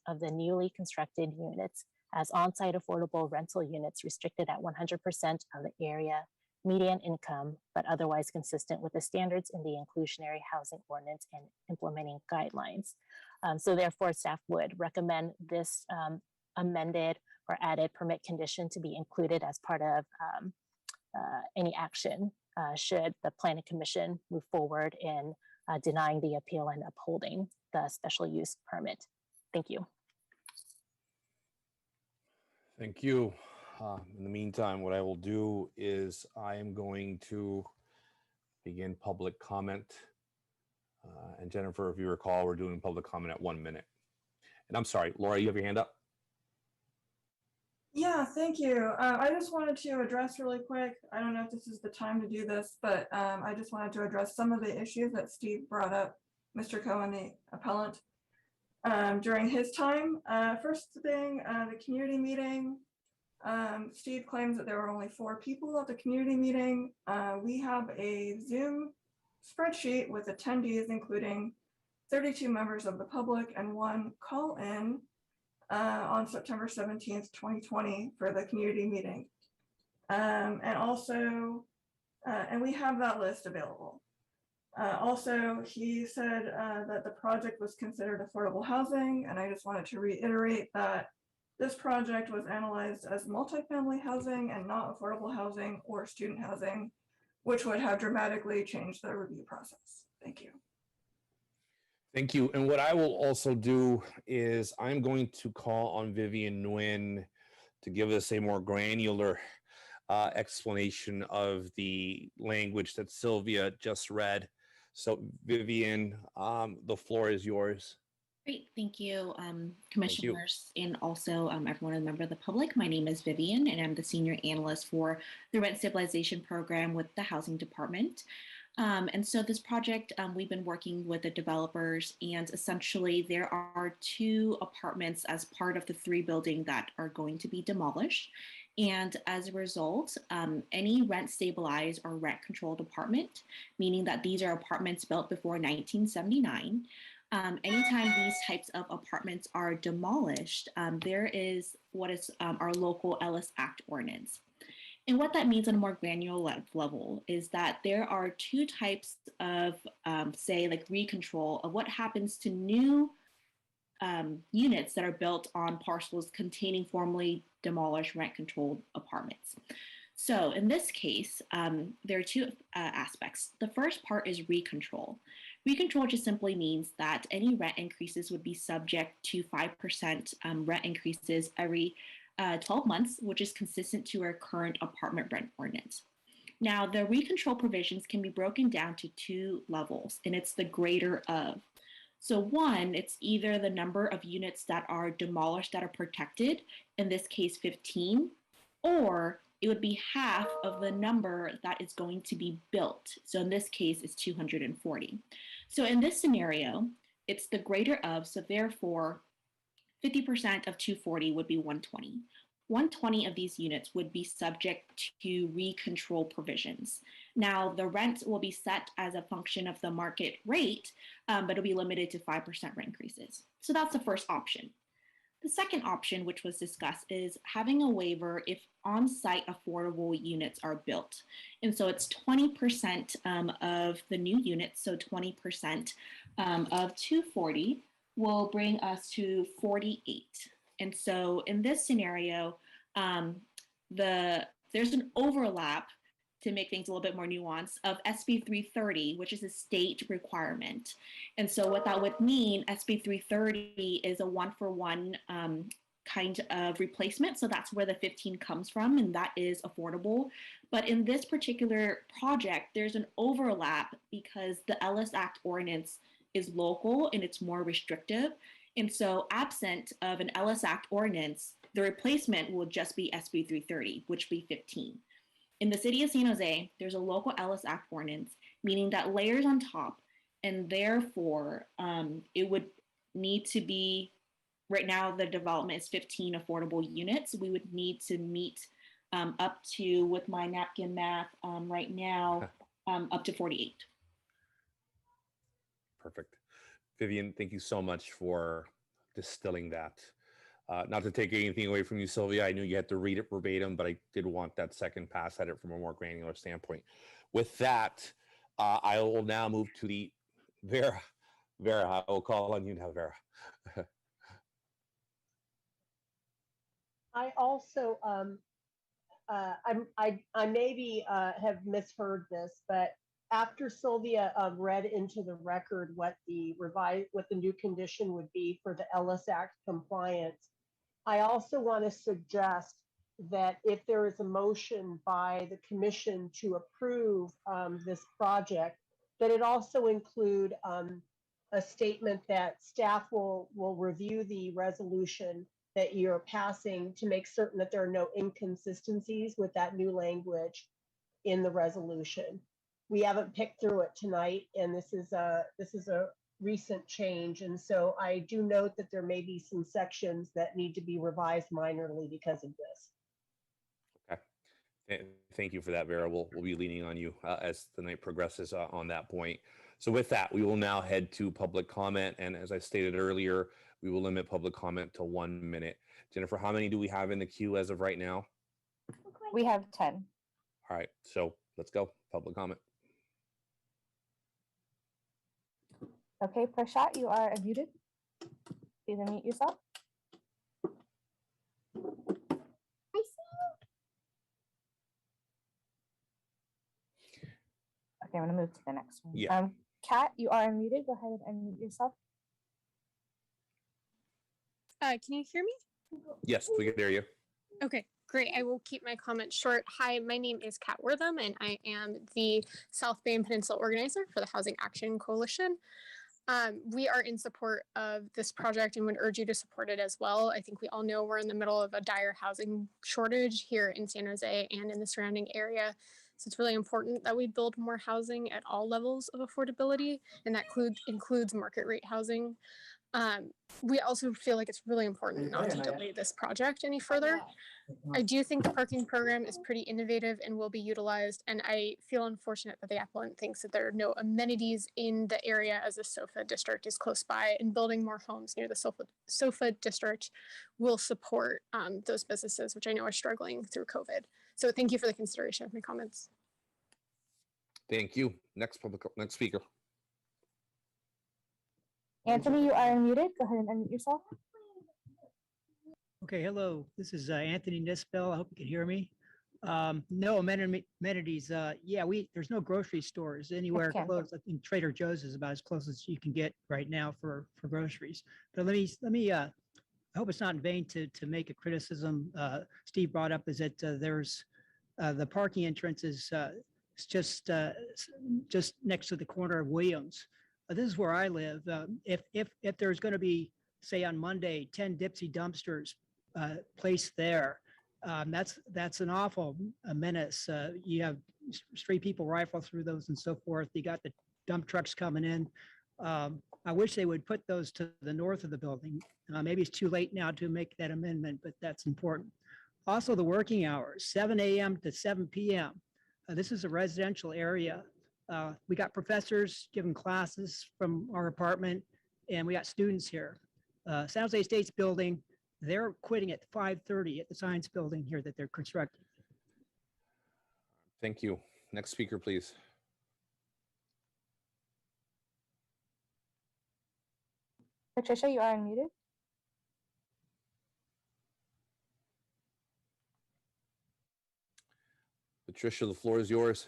of the newly constructed units as on-site affordable rental units restricted at 100% of the area median income, but otherwise consistent with the standards in the Inclusionary Housing Ordinance and implementing guidelines. So therefore, staff would recommend this amended or added permit condition to be included as part of any action should the Planning Commission move forward in denying the appeal and upholding the special use permit. Thank you. Thank you. In the meantime, what I will do is I am going to begin public comment. And Jennifer, if you recall, we're doing public comment at 1 minute. And I'm sorry, Laura, you have your hand up? Yeah, thank you. I just wanted to address really quick, I don't know if this is the time to do this, but I just wanted to address some of the issues that Steve brought up, Mr. Cohen, the appellant, during his time. First thing, the community meeting. Steve claims that there were only 4 people at the community meeting. We have a Zoom spreadsheet with attendees, including 32 members of the public and 1 call-in on September 17th, 2020 for the community meeting. And we have that list available. Also, he said that the project was considered affordable housing, and I just wanted to reiterate that this project was analyzed as multifamily housing and not affordable housing or student housing, which would have dramatically changed the review process. Thank you. Thank you. And what I will also do is I'm going to call on Vivian Nguyen to give us a more granular explanation of the language that Sylvia just read. So Vivian, the floor is yours. Great, thank you, commissioners, and also everyone a member of the public. My name is Vivian, and I'm the senior analyst for the Rent Stabilization Program with the Housing Department. And so this project, we've been working with the developers, and essentially there are 2 apartments as part of the 3 building that are going to be demolished. And as a result, any rent stabilized or rent controlled apartment, meaning that these are apartments built before 1979, anytime these types of apartments are demolished, there is what is our local Ellis Act ordinance. And what that means on a more granular level is that there are 2 types of, say, like recontrol of what happens to new units that are built on parcels containing formerly demolished rent-controlled apartments. So in this case, there are 2 aspects. The first part is recontrol. Recontrol just simply means that any rent increases would be subject to 5% rent increases every 12 months, which is consistent to our current apartment rent ordinance. Now, the recontrol provisions can be broken down to 2 levels, and it's the greater of. So 1, it's either the number of units that are demolished that are protected, in this case 15, or it would be half of the number that is going to be built. So in this case, it's 240. So in this scenario, it's the greater of, so therefore 50% of 240 would be 120. 120 of these units would be subject to recontrol provisions. Now, the rent will be set as a function of the market rate, but it'll be limited to 5% rent increases. So that's the first option. The second option, which was discussed, is having a waiver if on-site affordable units are built. And so it's 20% of the new units, so 20% of 240 will bring us to 48. And so in this scenario, there's an overlap, to make things a little bit more nuanced, of SB 330, which is a state requirement. And so what that would mean, SB 330 is a 1-for-1 kind of replacement. So that's where the 15 comes from, and that is affordable. But in this particular project, there's an overlap because the Ellis Act ordinance is local and it's more restrictive. And so absent of an Ellis Act ordinance, the replacement will just be SB 330, which will be 15. In the city of San Jose, there's a local Ellis Act ordinance, meaning that layers on top, and therefore it would need to be, right now the development is 15 affordable units. We would need to meet up to, with my napkin math right now, up to 48. Perfect. Vivian, thank you so much for distilling that. Not to take anything away from you, Sylvia. I knew you had to read it verbatim, but I did want that second pass at it from a more granular standpoint. With that, I will now move to the Vera. Vera, I will call on you now, Vera. I also, I maybe have misheard this, but after Sylvia read into the record what the new condition would be for the Ellis Act compliance, I also want to suggest that if there is a motion by the commission to approve this project, that it also include a statement that staff will review the resolution that you're passing to make certain that there are no inconsistencies with that new language in the resolution. We haven't picked through it tonight, and this is a recent change, and so I do note that there may be some sections that need to be revised minorly because of this. Okay. Thank you for that, Vera. We'll be leaning on you as the night progresses on that point. So with that, we will now head to public comment. And as I stated earlier, we will limit public comment to 1 minute. Jennifer, how many do we have in the queue as of right now? We have 10. All right, so let's go. Public comment. Okay, Prashant, you are unmuted. Please unmute yourself. Okay, I'm going to move to the next one. Yeah. Kat, you are unmuted. Go ahead and unmute yourself. Can you hear me? Yes, we can hear you. Okay, great. I will keep my comments short. Hi, my name is Kat Wortham, and I am the South Bay and Peninsula organizer for the Housing Action Coalition. We are in support of this project and would urge you to support it as well. I think we all know we're in the middle of a dire housing shortage here in San Jose and in the surrounding area. So it's really important that we build more housing at all levels of affordability, and that includes market rate housing. We also feel like it's really important not to delay this project any further. I do think the parking program is pretty innovative and will be utilized, and I feel unfortunate that the applicant thinks that there are no amenities in the area as the SOFA district is close by, and building more homes near the SOFA district will support those businesses, which I know are struggling through COVID. So thank you for the consideration of my comments. Thank you. Next speaker. Anthony, you are unmuted. Go ahead and unmute yourself. Okay, hello. This is Anthony Nispel. I hope you can hear me. No amenities. Yeah, there's no grocery stores anywhere close. I think Trader Joe's is about as close as you can get right now for groceries. But let me. I hope it's not in vain to make a criticism. Steve brought up is that there's the parking entrance is just next to the corner of Williams. This is where I live. If there's going to be, say on Monday, 10 Dipsy dumpsters placed there, that's an awful menace. You have street people rifle through those and so forth. You got the dump trucks coming in. I wish they would put those to the north of the building. Maybe it's too late now to make that amendment, but that's important. Also, the working hours, 7 a.m. to 7 p.m. This is a residential area. We got professors giving classes from our apartment, and we got students here. San Jose State's building, they're quitting at 5:30 at the science building here that they're constructing. Thank you. Next speaker, please. Patricia, you are unmuted. Patricia, the floor is yours.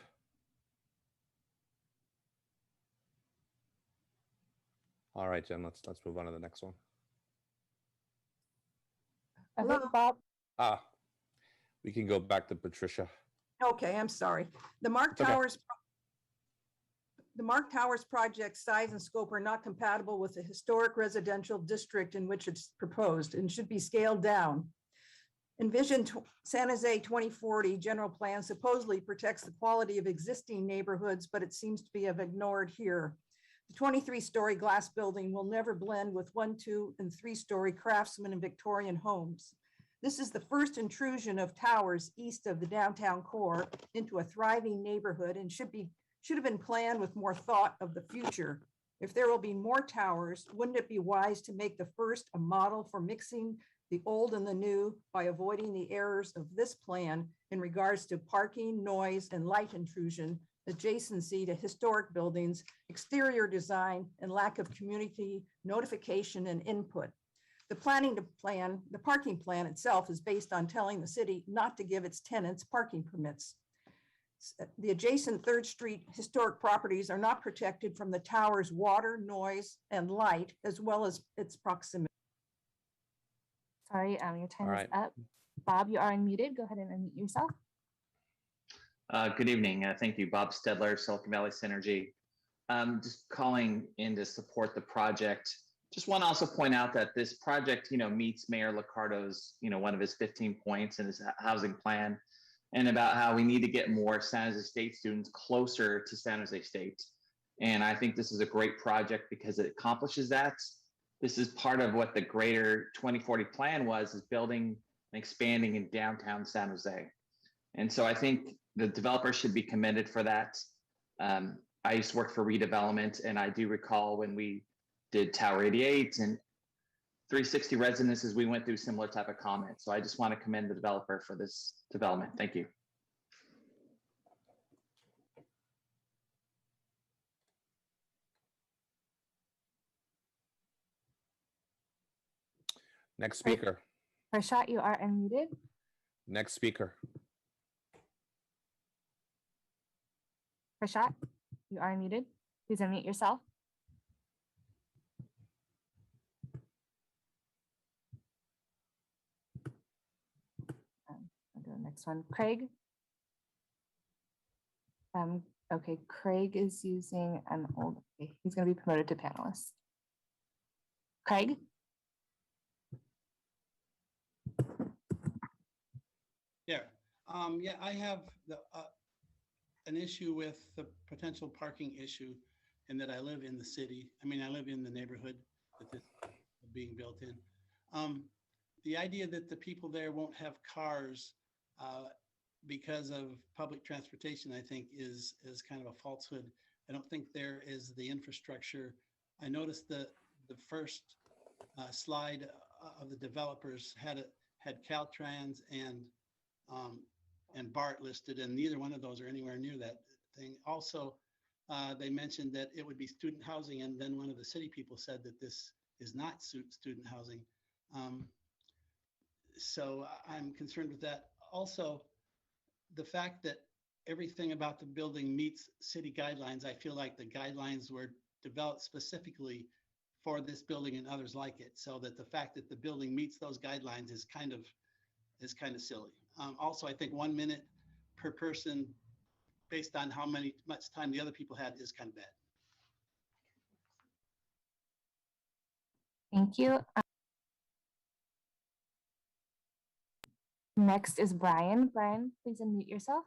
All right, Jen, let's move on to the next one. Hello, Bob. We can go back to Patricia. Okay, I'm sorry. The Mark Towers the Mark Towers project size and scope are not compatible with the historic residential district in which it's proposed and should be scaled down. Envision San Jose 2040 general plan supposedly protects the quality of existing neighborhoods, but it seems to be ignored here. The 23-story glass building will never blend with 1, 2, and 3-story craftsman and Victorian homes. This is the first intrusion of towers east of the downtown core into a thriving neighborhood and should have been planned with more thought of the future. If there will be more towers, wouldn't it be wise to make the first a model for mixing the old and the new by avoiding the errors of this plan in regards to parking, noise, and light intrusion, adjacency to historic buildings, exterior design, and lack of community notification and input? The parking plan itself is based on telling the city not to give its tenants parking permits. The adjacent 3rd Street historic properties are not protected from the tower's water, noise, and light, as well as its proximity. Sorry, your time is up. Bob, you are unmuted. Go ahead and unmute yourself. Good evening. Thank you. Bob Stedler, Silicon Valley Synergy. Just calling in to support the project. Just want to also point out that this project, meets Mayor Liccardo's, one of his 15 points in his housing plan, and about how we need to get more San Jose State students closer to San Jose State. And I think this is a great project because it accomplishes that. This is part of what the greater 2040 plan was, is building and expanding in downtown San Jose. And so I think the developer should be commended for that. I used to work for redevelopment, and I do recall when we did Tower 88 and 360 residences, we went through similar type of comments. So I just want to commend the developer for this development. Thank you. Next speaker. Prashant, you are unmuted. Next speaker. Prashant, you are unmuted. Please unmute yourself. I'll do the next one. Craig. Okay, Craig is using an old, okay, he's going to be promoted to panelist. Craig. Yeah, yeah, I have an issue with the potential parking issue, in that I live in the city. I mean, I live in the neighborhood that this is being built in. The idea that the people there won't have cars because of public transportation, I think is kind of a falsehood. I don't think there is the infrastructure. I noticed the first slide of the developers had Caltrans and BART listed, and neither one of those are anywhere near that thing. Also, they mentioned that it would be student housing, and then one of the city people said that this is not student housing. So I'm concerned with that. Also, the fact that everything about the building meets city guidelines, I feel like the guidelines were developed specifically for this building and others like it. So that the fact that the building meets those guidelines is kind of silly. Also, I think 1 minute per person based on how much time the other people had is kind of bad. Thank you. Next is Brian. Brian, please unmute yourself.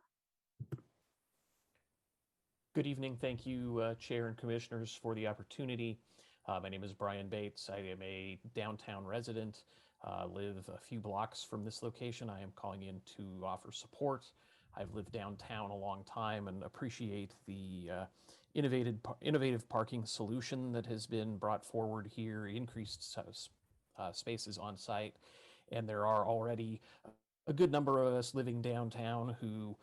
Good evening. Thank you, Chair and Commissioners, for the opportunity. My name is Brian Bates. I am a downtown resident, live a few blocks from this location. I am calling in to offer support. I've lived downtown a long time and appreciate the innovative parking solution that has been brought forward here, increased spaces on site, and there are already a good number of us living downtown who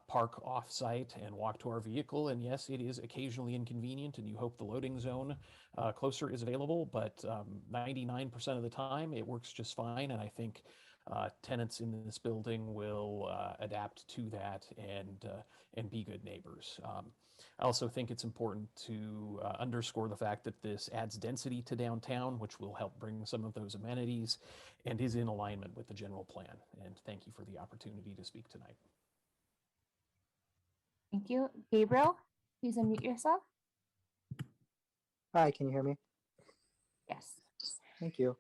park off-site and walk to our vehicle. And yes, it is occasionally inconvenient, and you hope the loading zone closer is available, but 99% of the time it works just fine. And I think tenants in this building will adapt to that and be good neighbors. I also think it's important to underscore the fact that this adds density to downtown, which will help bring some of those amenities and is in alignment with the general plan. And thank you for the opportunity to speak tonight. Thank you. Gabriel, please unmute yourself. Hi, can you hear me? Yes. Thank you.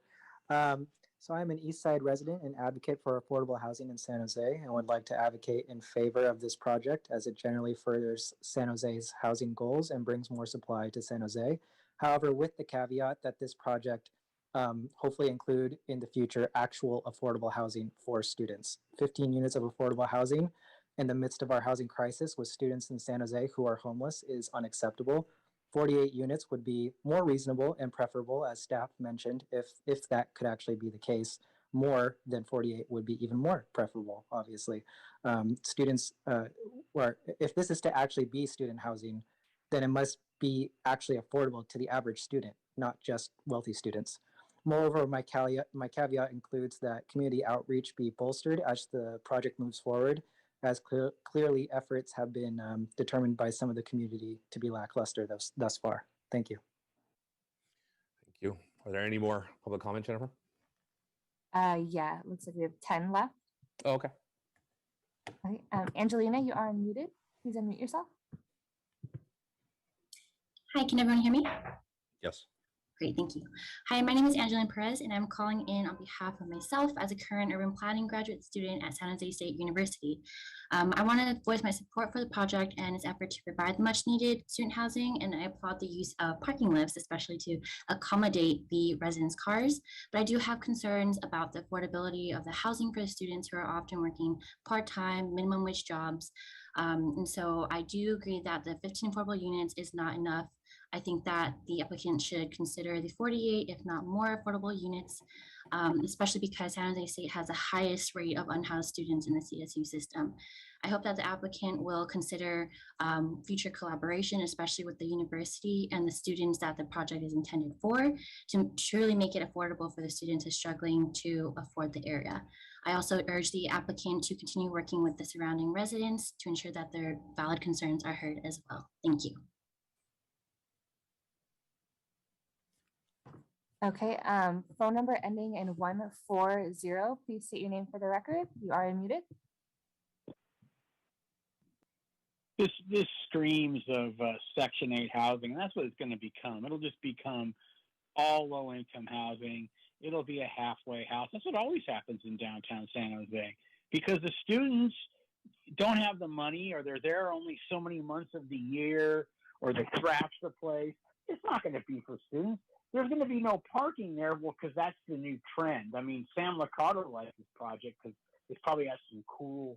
So I'm an East Side resident and advocate for affordable housing in San Jose and would like to advocate in favor of this project as it generally furthers San Jose's housing goals and brings more supply to San Jose. However, with the caveat that this project hopefully include in the future actual affordable housing for students. 15 units of affordable housing in the midst of our housing crisis with students in San Jose who are homeless is unacceptable. 48 units would be more reasonable and preferable, as staff mentioned, if that could actually be the case. More than 48 would be even more preferable, obviously. Students, or if this is to actually be student housing, then it must be actually affordable to the average student, not just wealthy students. Moreover, my caveat includes that community outreach be bolstered as the project moves forward, as clearly efforts have been determined by some of the community to be lackluster thus far. Thank you. Thank you. Are there any more public comment, Jennifer? Yeah, it looks like we have 10 left. Oh, okay. Okay. Angelina, you are unmuted. Please unmute yourself. Hi, can everyone hear me? Yes. Great, thank you. Hi, my name is Angelina Perez, and I'm calling in on behalf of myself as a current urban planning graduate student at San Jose State University. I want to voice my support for the project and its effort to provide the much needed student housing, and I applaud the use of parking lifts, especially to accommodate the residents' cars. But I do have concerns about the affordability of the housing for the students who are often working part-time, minimum wage jobs. And so I do agree that the 15 affordable units is not enough. I think that the applicant should consider the 48, if not more, affordable units, especially because San Jose State has the highest rate of unhoused students in the CSU system. I hope that the applicant will consider future collaboration, especially with the university and the students that the project is intended for, to truly make it affordable for the students who are struggling to afford the area. I also urge the applicant to continue working with the surrounding residents to ensure that their valid concerns are heard as well. Thank you. Okay, phone number ending in 140. Please state your name for the record. You are unmuted. This screams of Section 8 housing, and that's what it's going to become. It'll just become all low-income housing. It'll be a halfway house. That's what always happens in downtown San Jose, because the students don't have the money, or they're there only so many months of the year, or they trash the place. It's not going to be for students. There's going to be no parking there, well, because that's the new trend. I mean, Sam Licata likes this project because it probably has some cool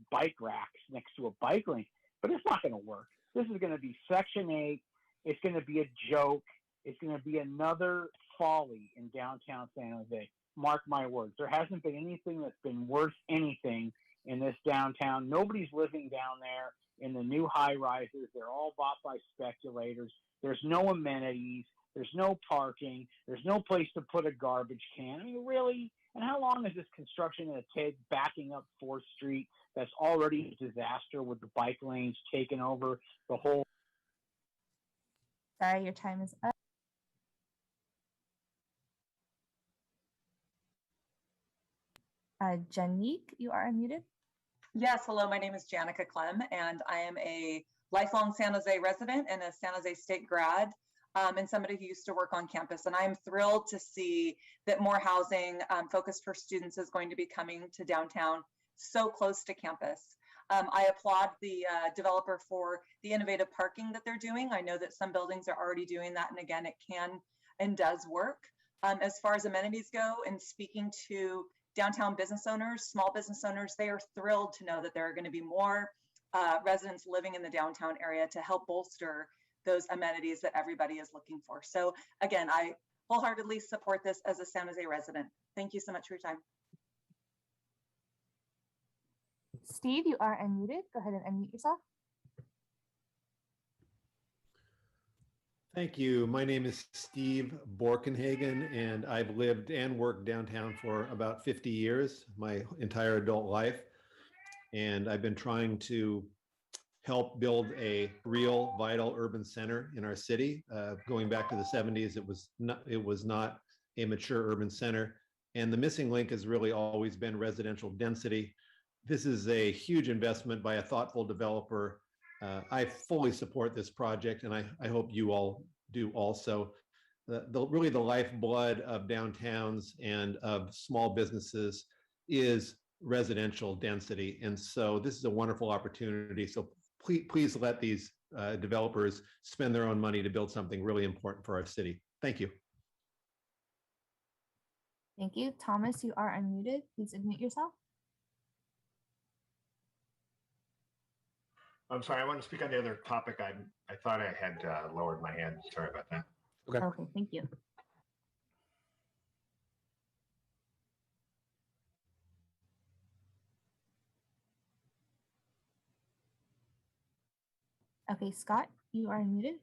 bike racks next to a bike lane, but it's not going to work. This is going to be Section 8. It's going to be a joke. It's going to be another folly in downtown San Jose. Mark my words. There hasn't been anything that's been worth anything in this downtown. Nobody's living down there in the new high rises. They're all bought by speculators. There's no amenities. There's no parking. There's no place to put a garbage can. I mean, really? And how long is this construction going to take, backing up 4th Street? That's already a disaster with the bike lanes taking over the whole. Sorry, your time is up. Janique, you are unmuted. Yes, hello, my name is Janica Clem, and I am a lifelong San Jose resident and a San Jose State grad, and somebody who used to work on campus. And I'm thrilled to see that more housing focused for students is going to be coming to downtown so close to campus. I applaud the developer for the innovative parking that they're doing. I know that some buildings are already doing that, and again, it can and does work. As far as amenities go, and speaking to downtown business owners, small business owners, they are thrilled to know that there are going to be more residents living in the downtown area to help bolster those amenities that everybody is looking for. So again, I wholeheartedly support this as a San Jose resident. Thank you so much for your time. Steve, you are unmuted. Go ahead and unmute yourself. Thank you. My name is Steve Borkenhagen, and I've lived and worked downtown for about 50 years, my entire adult life. And I've been trying to help build a real, vital urban center in our city. Going back to the 70s, it was not a mature urban center. And the missing link has really always been residential density. This is a huge investment by a thoughtful developer. I fully support this project, and I hope you all do also. Really the lifeblood of downtowns and of small businesses is residential density. And so this is a wonderful opportunity. So please let these developers spend their own money to build something really important for our city. Thank you. Thank you. Thomas, you are unmuted. Please unmute yourself. I'm sorry, I want to speak on the other topic. I thought I had lowered my hand. Sorry about that. Okay, thank you. Okay, Scott, you are unmuted.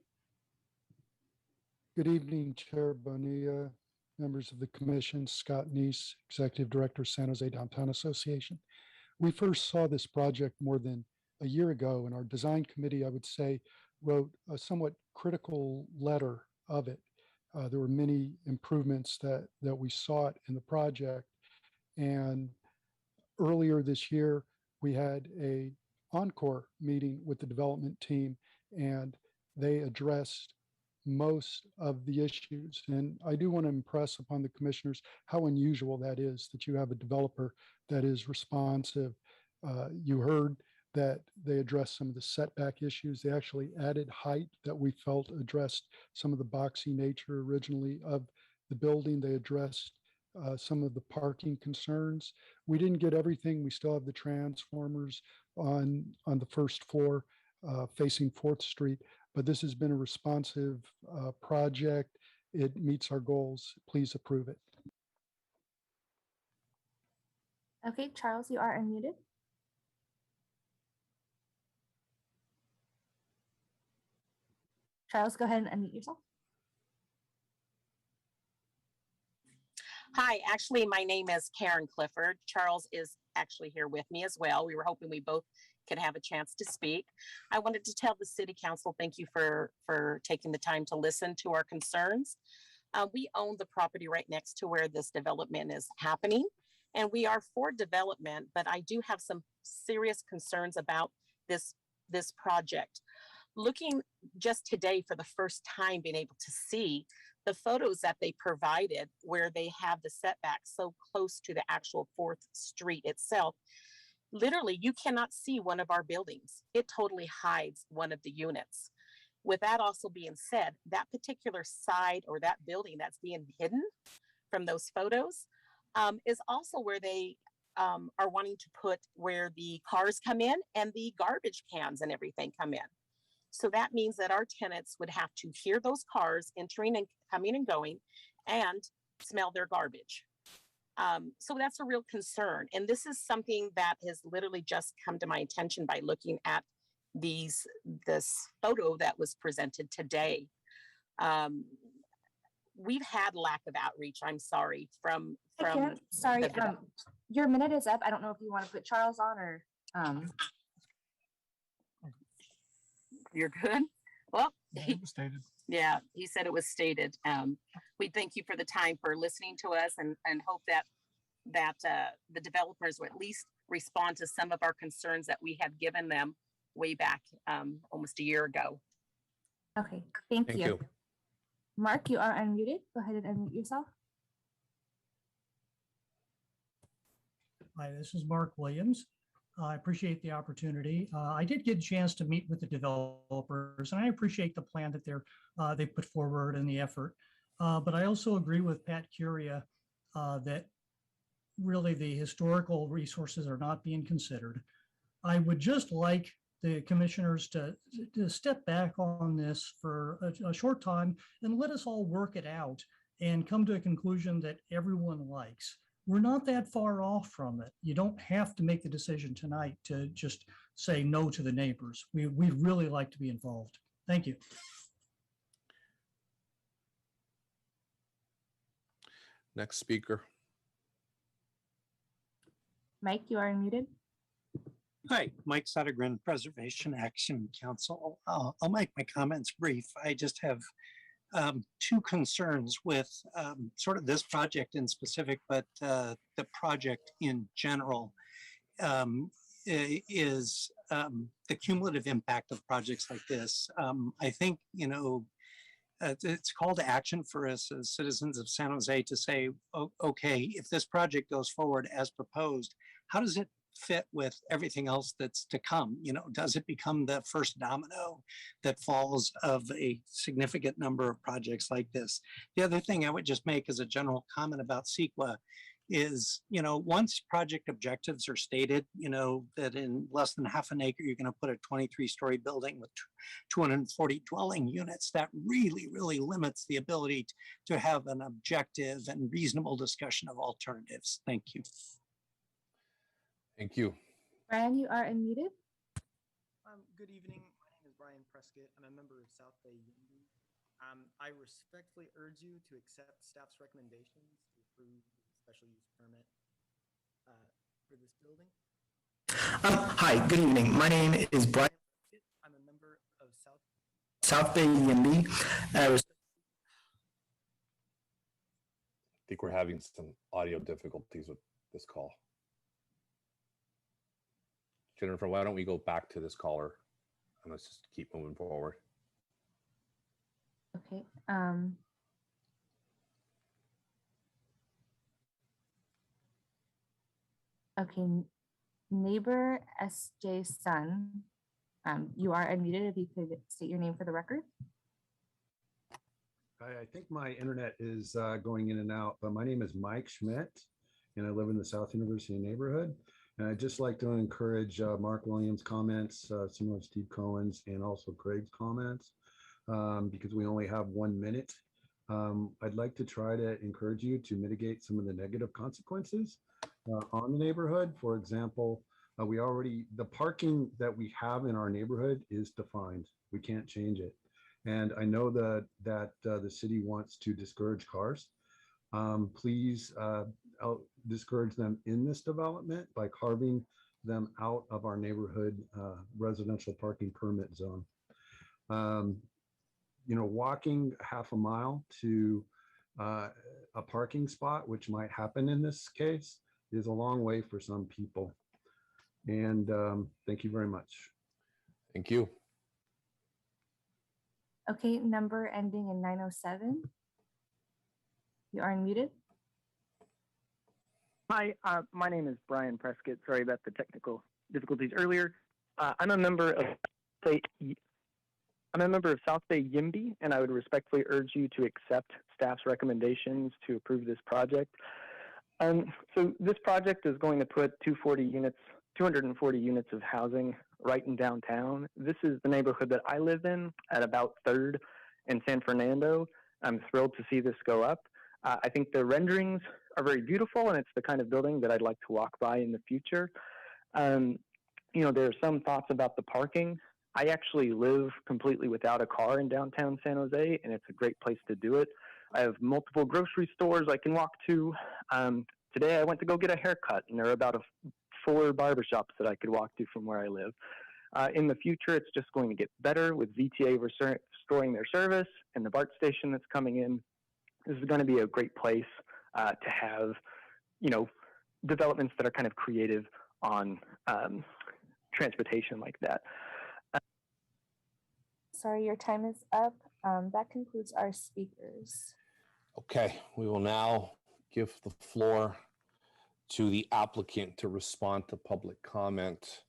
Good evening, Chair Bonilla, members of the commission, Scott Neese, Executive Director, San Jose Downtown Association. We first saw this project more than a year ago, and our design committee, I would say, wrote a somewhat critical letter of it. There were many improvements that we sought in the project. And earlier this year, we had a encore meeting with the development team, and they addressed most of the issues. And I do want to impress upon the commissioners how unusual that is, that you have a developer that is responsive. You heard that they addressed some of the setback issues. They actually added height that we felt addressed some of the boxy nature originally of the building. They addressed some of the parking concerns. We didn't get everything. We still have the transformers on the first floor facing 4th Street, but this has been a responsive project. It meets our goals. Please approve it. Okay, Charles, you are unmuted. Charles, go ahead and unmute yourself. Hi, actually, my name is Karen Clifford. Charles is actually here with me as well. We were hoping we both could have a chance to speak. I wanted to tell the City Council, thank you for taking the time to listen to our concerns. We own the property right next to where this development is happening, and we are for development, but I do have some serious concerns about this project. Looking just today for the first time, being able to see the photos that they provided where they have the setback so close to the actual 4th Street itself, literally you cannot see one of our buildings. It totally hides one of the units. With that also being said, that particular side or that building that's being hidden from those photos is also where they are wanting to put where the cars come in and the garbage cans and everything come in. So that means that our tenants would have to hear those cars entering and coming and going and smell their garbage. So that's a real concern. And this is something that has literally just come to my attention by looking at this photo that was presented today. We've had lack of outreach, I'm sorry, from sorry, your minute is up. I don't know if you want to put Charles on or You're good? Well, it was stated. Yeah, he said it was stated. We thank you for the time for listening to us and hope that the developers will at least respond to some of our concerns that we have given them way back almost a year ago. Okay, thank you. Mark, you are unmuted. Go ahead and unmute yourself. Hi, this is Mark Williams. I appreciate the opportunity. I did get a chance to meet with the developers, and I appreciate the plan that they put forward and the effort. But I also agree with Pat Curia that really the historical resources are not being considered. I would just like the commissioners to step back on this for a short time and let us all work it out and come to a conclusion that everyone likes. We're not that far off from it. You don't have to make the decision tonight to just say no to the neighbors. We'd really like to be involved. Thank you. Next speaker. Mike, you are unmuted. Hi, Mike Sodergren, Preservation Action Council. I'll make my comments brief. I just have two concerns with sort of this project in specific, but the project in general is the cumulative impact of projects like this. I think, it's a call to action for us as citizens of San Jose to say, okay, if this project goes forward as proposed, how does it fit with everything else that's to come? You know, does it become the first domino that falls of a significant number of projects like this? The other thing I would just make as a general comment about CEQA is, you know, once project objectives are stated, you know, that in less than half an acre, you're going to put a 23-story building with 240 dwelling units, that really, really limits the ability to have an objective and reasonable discussion of alternatives. Thank you. Thank you. Brian, you are unmuted. Good evening. My name is Brian Prescott. I'm a member of South Bay Unity. I respectfully urge you to accept staff's recommendations to approve the special use permit for this building. Hi, good evening. My name is Brian. I'm a member of South Bay Unity. I think we're having some audio difficulties with this call. Jennifer, why don't we go back to this caller and let's just keep moving forward. Okay. Okay, neighbor SJ Sun, you are unmuted if you could state your name for the record. I think my internet is going in and out, but my name is Mike Schmidt, and I live in the South University neighborhood. And I'd just like to encourage Mark Williams' comments, similar to Steve Cohen's, and also Craig's comments, because we only have 1 minute. I'd like to try to encourage you to mitigate some of the negative consequences on the neighborhood. For example, the parking that we have in our neighborhood is defined. We can't change it. And I know that the city wants to discourage cars. Please discourage them in this development by carving them out of our neighborhood residential parking permit zone. You know, walking half a mile to a parking spot, which might happen in this case, is a long way for some people. And thank you very much. Thank you. Okay, number ending in 907. You are unmuted. Hi, my name is Brian Prescott. Sorry about the technical difficulties earlier. I'm a member of South Bay YIMBY, and I would respectfully urge you to accept staff's recommendations to approve this project. So this project is going to put 240 units of housing right in downtown. This is the neighborhood that I live in at about 3rd and San Fernando. I'm thrilled to see this go up. I think the renderings are very beautiful, and it's the kind of building that I'd like to walk by in the future. You know, there are some thoughts about the parking. I actually live completely without a car in downtown San Jose, and it's a great place to do it. I have multiple grocery stores I can walk to. Today I went to go get a haircut, and there are about 4 barbershops that I could walk to from where I live. In the future, it's just going to get better with VTA restoring their service and the BART station that's coming in. This is going to be a great place to have, you know, developments that are kind of creative on transportation like that. Sorry, your time is up. That concludes our speakers. Okay, we will now give the floor to the applicant to respond to public comment.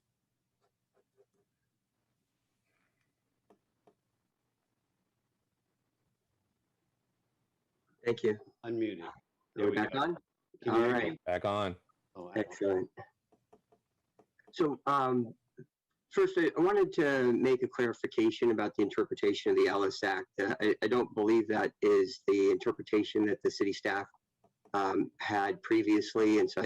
Thank you. Unmuted. Are we back on? All right. Back on. Excellent. So first, I wanted to make a clarification about the interpretation of the Ellis Act. I don't believe that is the interpretation that the city staff had previously, and so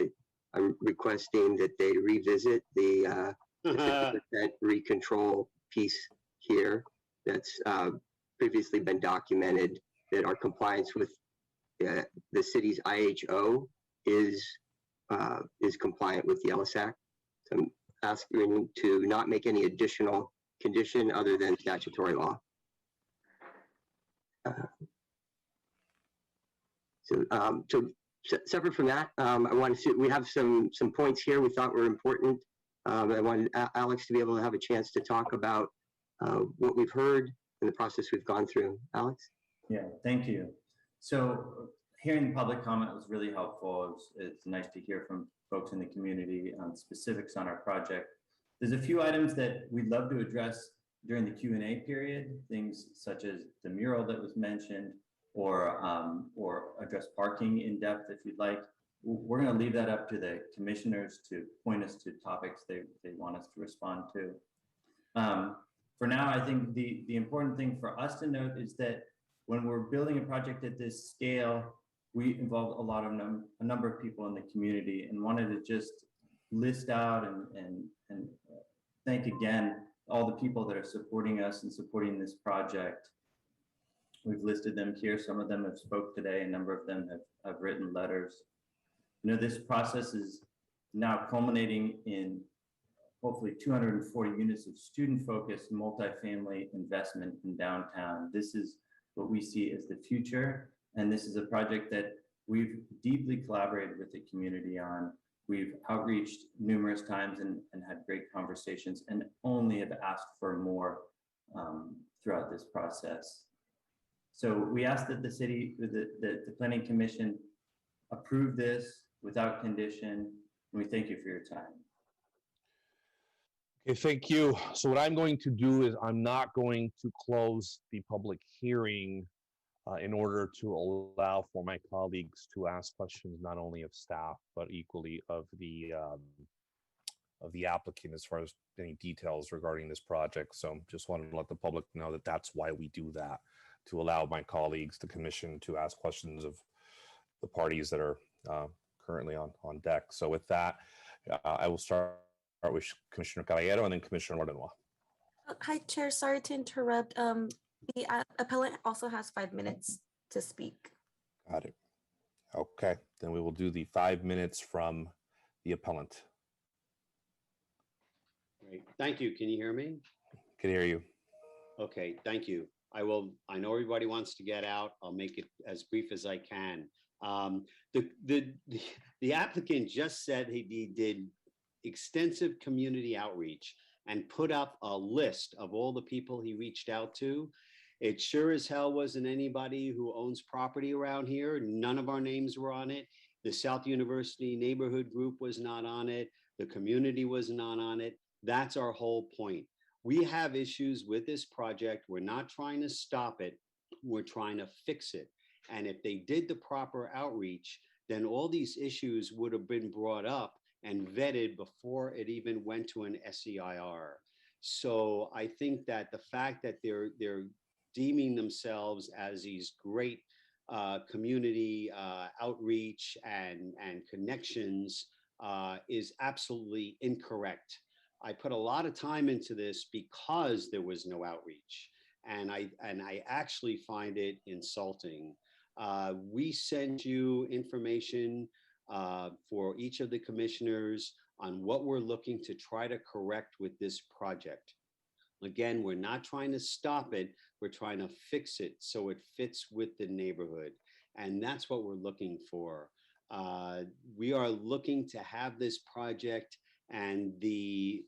I'm requesting that they revisit the 50% recontrol piece here that's previously been documented, that our compliance with the city's IHO is compliant with the Ellis Act. So I'm asking to not make any additional condition other than statutory law. So separate from that, I wanted to, we have some points here we thought were important. I wanted Alex to be able to have a chance to talk about what we've heard and the process we've gone through. Alex? Yeah, thank you. So hearing public comment was really helpful. It's nice to hear from folks in the community on specifics on our project. There's a few items that we'd love to address during the Q&A period, things such as the mural that was mentioned, or address parking in depth if you'd like. We're going to leave that up to the commissioners to point us to topics they want us to respond to. For now, I think the important thing for us to note is that when we're building a project at this scale, we involve a number of people in the community, and wanted to just list out and thank again all the people that are supporting us and supporting this project. We've listed them here. Some of them have spoke today. A number of them have written letters. You know, this process is now culminating in hopefully 240 units of student-focused multifamily investment in downtown. This is what we see as the future, and this is a project that we've deeply collaborated with the community on. We've outreached numerous times and had great conversations, and only have asked for more throughout this process. So we ask that the city, the Planning Commission approve this without condition, and we thank you for your time. Okay, thank you. So what I'm going to do is I'm not going to close the public hearing in order to allow for my colleagues to ask questions, not only of staff, but equally of the applicant as far as any details regarding this project. So just wanted to let the public know that that's why we do that, to allow my colleagues, the commission, to ask questions of the parties that are currently on deck. So with that, I will start with Commissioner Caballero and then Commissioner Lordenois. Hi, Chair. Sorry to interrupt. The appellant also has 5 minutes to speak. Got it. Okay, then we will do the 5 minutes from the appellant. Great. Thank you. Can you hear me? Can hear you. Okay, thank you. I know everybody wants to get out. I'll make it as brief as I can. The applicant just said he did extensive community outreach and put up a list of all the people he reached out to. It sure as hell wasn't anybody who owns property around here. None of our names were on it. The South University Neighborhood Group was not on it. The community was not on it. That's our whole point. We have issues with this project. We're not trying to stop it. We're trying to fix it. And if they did the proper outreach, then all these issues would have been brought up and vetted before it even went to an SEIR. So I think that the fact that they're deeming themselves as these great community outreach and connections is absolutely incorrect. I put a lot of time into this because there was no outreach, and I actually find it insulting. We sent you information for each of the commissioners on what we're looking to try to correct with this project. Again, we're not trying to stop it. We're trying to fix it so it fits with the neighborhood. And that's what we're looking for. We are looking to have this project and the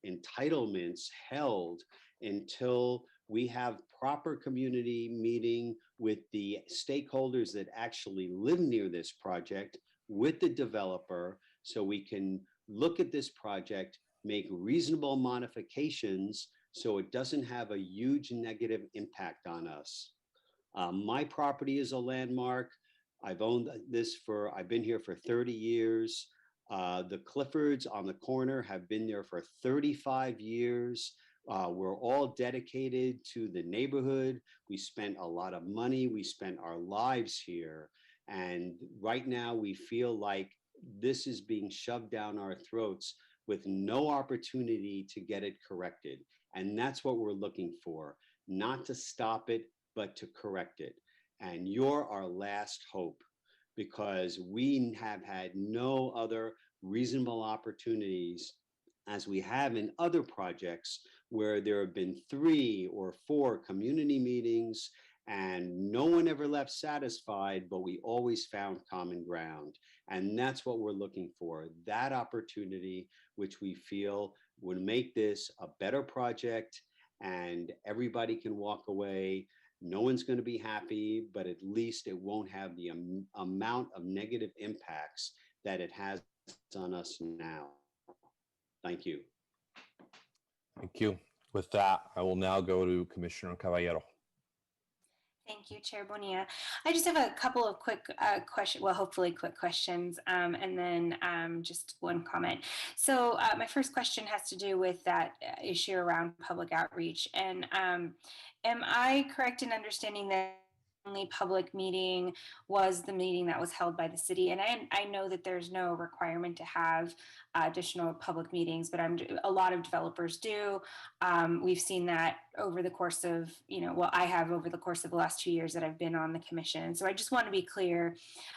entitlements held until we have proper community meeting with the stakeholders that actually live near this project, with the developer, so we can look at this project, make reasonable modifications so it doesn't have a huge negative impact on us. My property is a landmark. I've been here for 30 years. The Cliffords on the corner have been there for 35 years. We're all dedicated to the neighborhood. We spent a lot of money. We spent our lives here. And right now we feel like this is being shoved down our throats with no opportunity to get it corrected. And that's what we're looking for, not to stop it, but to correct it. And you're our last hope, because we have had no other reasonable opportunities, as we have in other projects where there have been 3 or 4 community meetings and no one ever left satisfied, but we always found common ground. And that's what we're looking for, that opportunity, which we feel would make this a better project, and everybody can walk away No one's going to be happy, but at least it won't have the amount of negative impacts that it has on us now. Thank you. Thank you. With that, I will now go to Commissioner Caballero. Thank you, Chair Bonilla. I just have a couple of quick questions, well, hopefully quick questions, and then just one comment. So my first question has to do with that issue around public outreach. And am I correct in understanding that the only public meeting was the meeting that was held by the city? And I know that there's no requirement to have additional public meetings, but a lot of developers do. We've seen that over the course of, well, I have over the course of the last 2 years that I've been on the commission. So I just want to be clear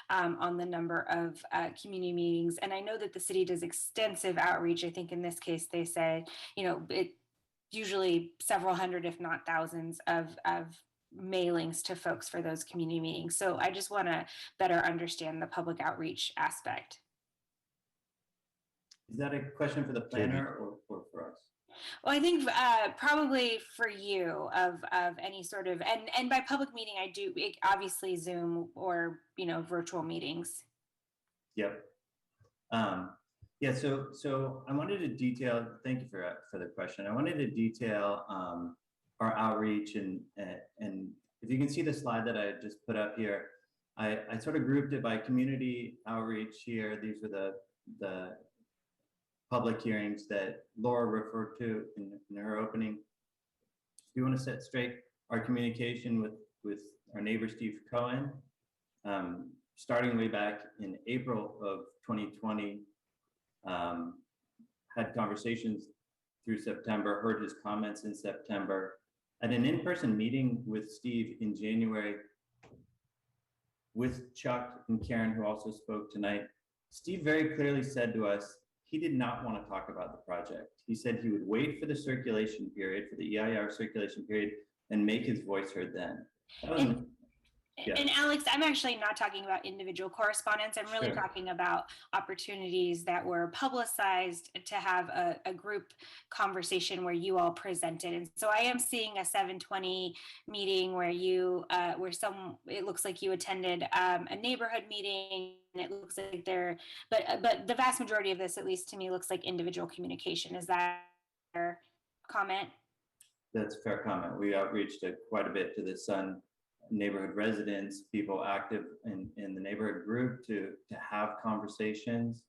on the number of community meetings. And I know that the city does extensive outreach. I think in this case, they said, it usually several hundred, if not thousands of mailings to folks for those community meetings. So I just want to better understand the public outreach aspect. Is that a question for the planner or for us? Well, I think probably for you of any sort of, and by public meeting, I do obviously Zoom or, virtual meetings. Yep. Yeah, so I wanted to detail, thank you for the question. I wanted to detail our outreach and if you can see the slide that I just put up here, I sort of grouped it by community outreach here. These are the public hearings that Laura referred to in her opening. We want to set straight our communication with our neighbor, Steve Cohen, starting way back in April of 2020, had conversations through September, heard his comments in September. At an in-person meeting with Steve in January, with Chuck and Karen, who also spoke tonight, Steve very clearly said to us, he did not want to talk about the project. He said he would wait for the circulation period, for the EIR circulation period, and make his voice heard then. And Alex, I'm actually not talking about individual correspondence. I'm really talking about opportunities that were publicized to have a group conversation where you all presented. And so I am seeing a 720 meeting where it looks like you attended a neighborhood meeting. It looks like but the vast majority of this, at least to me, looks like individual communication. Is that a fair comment? That's a fair comment. We outreached quite a bit to the Sun neighborhood residents, people active in the neighborhood group to have conversations.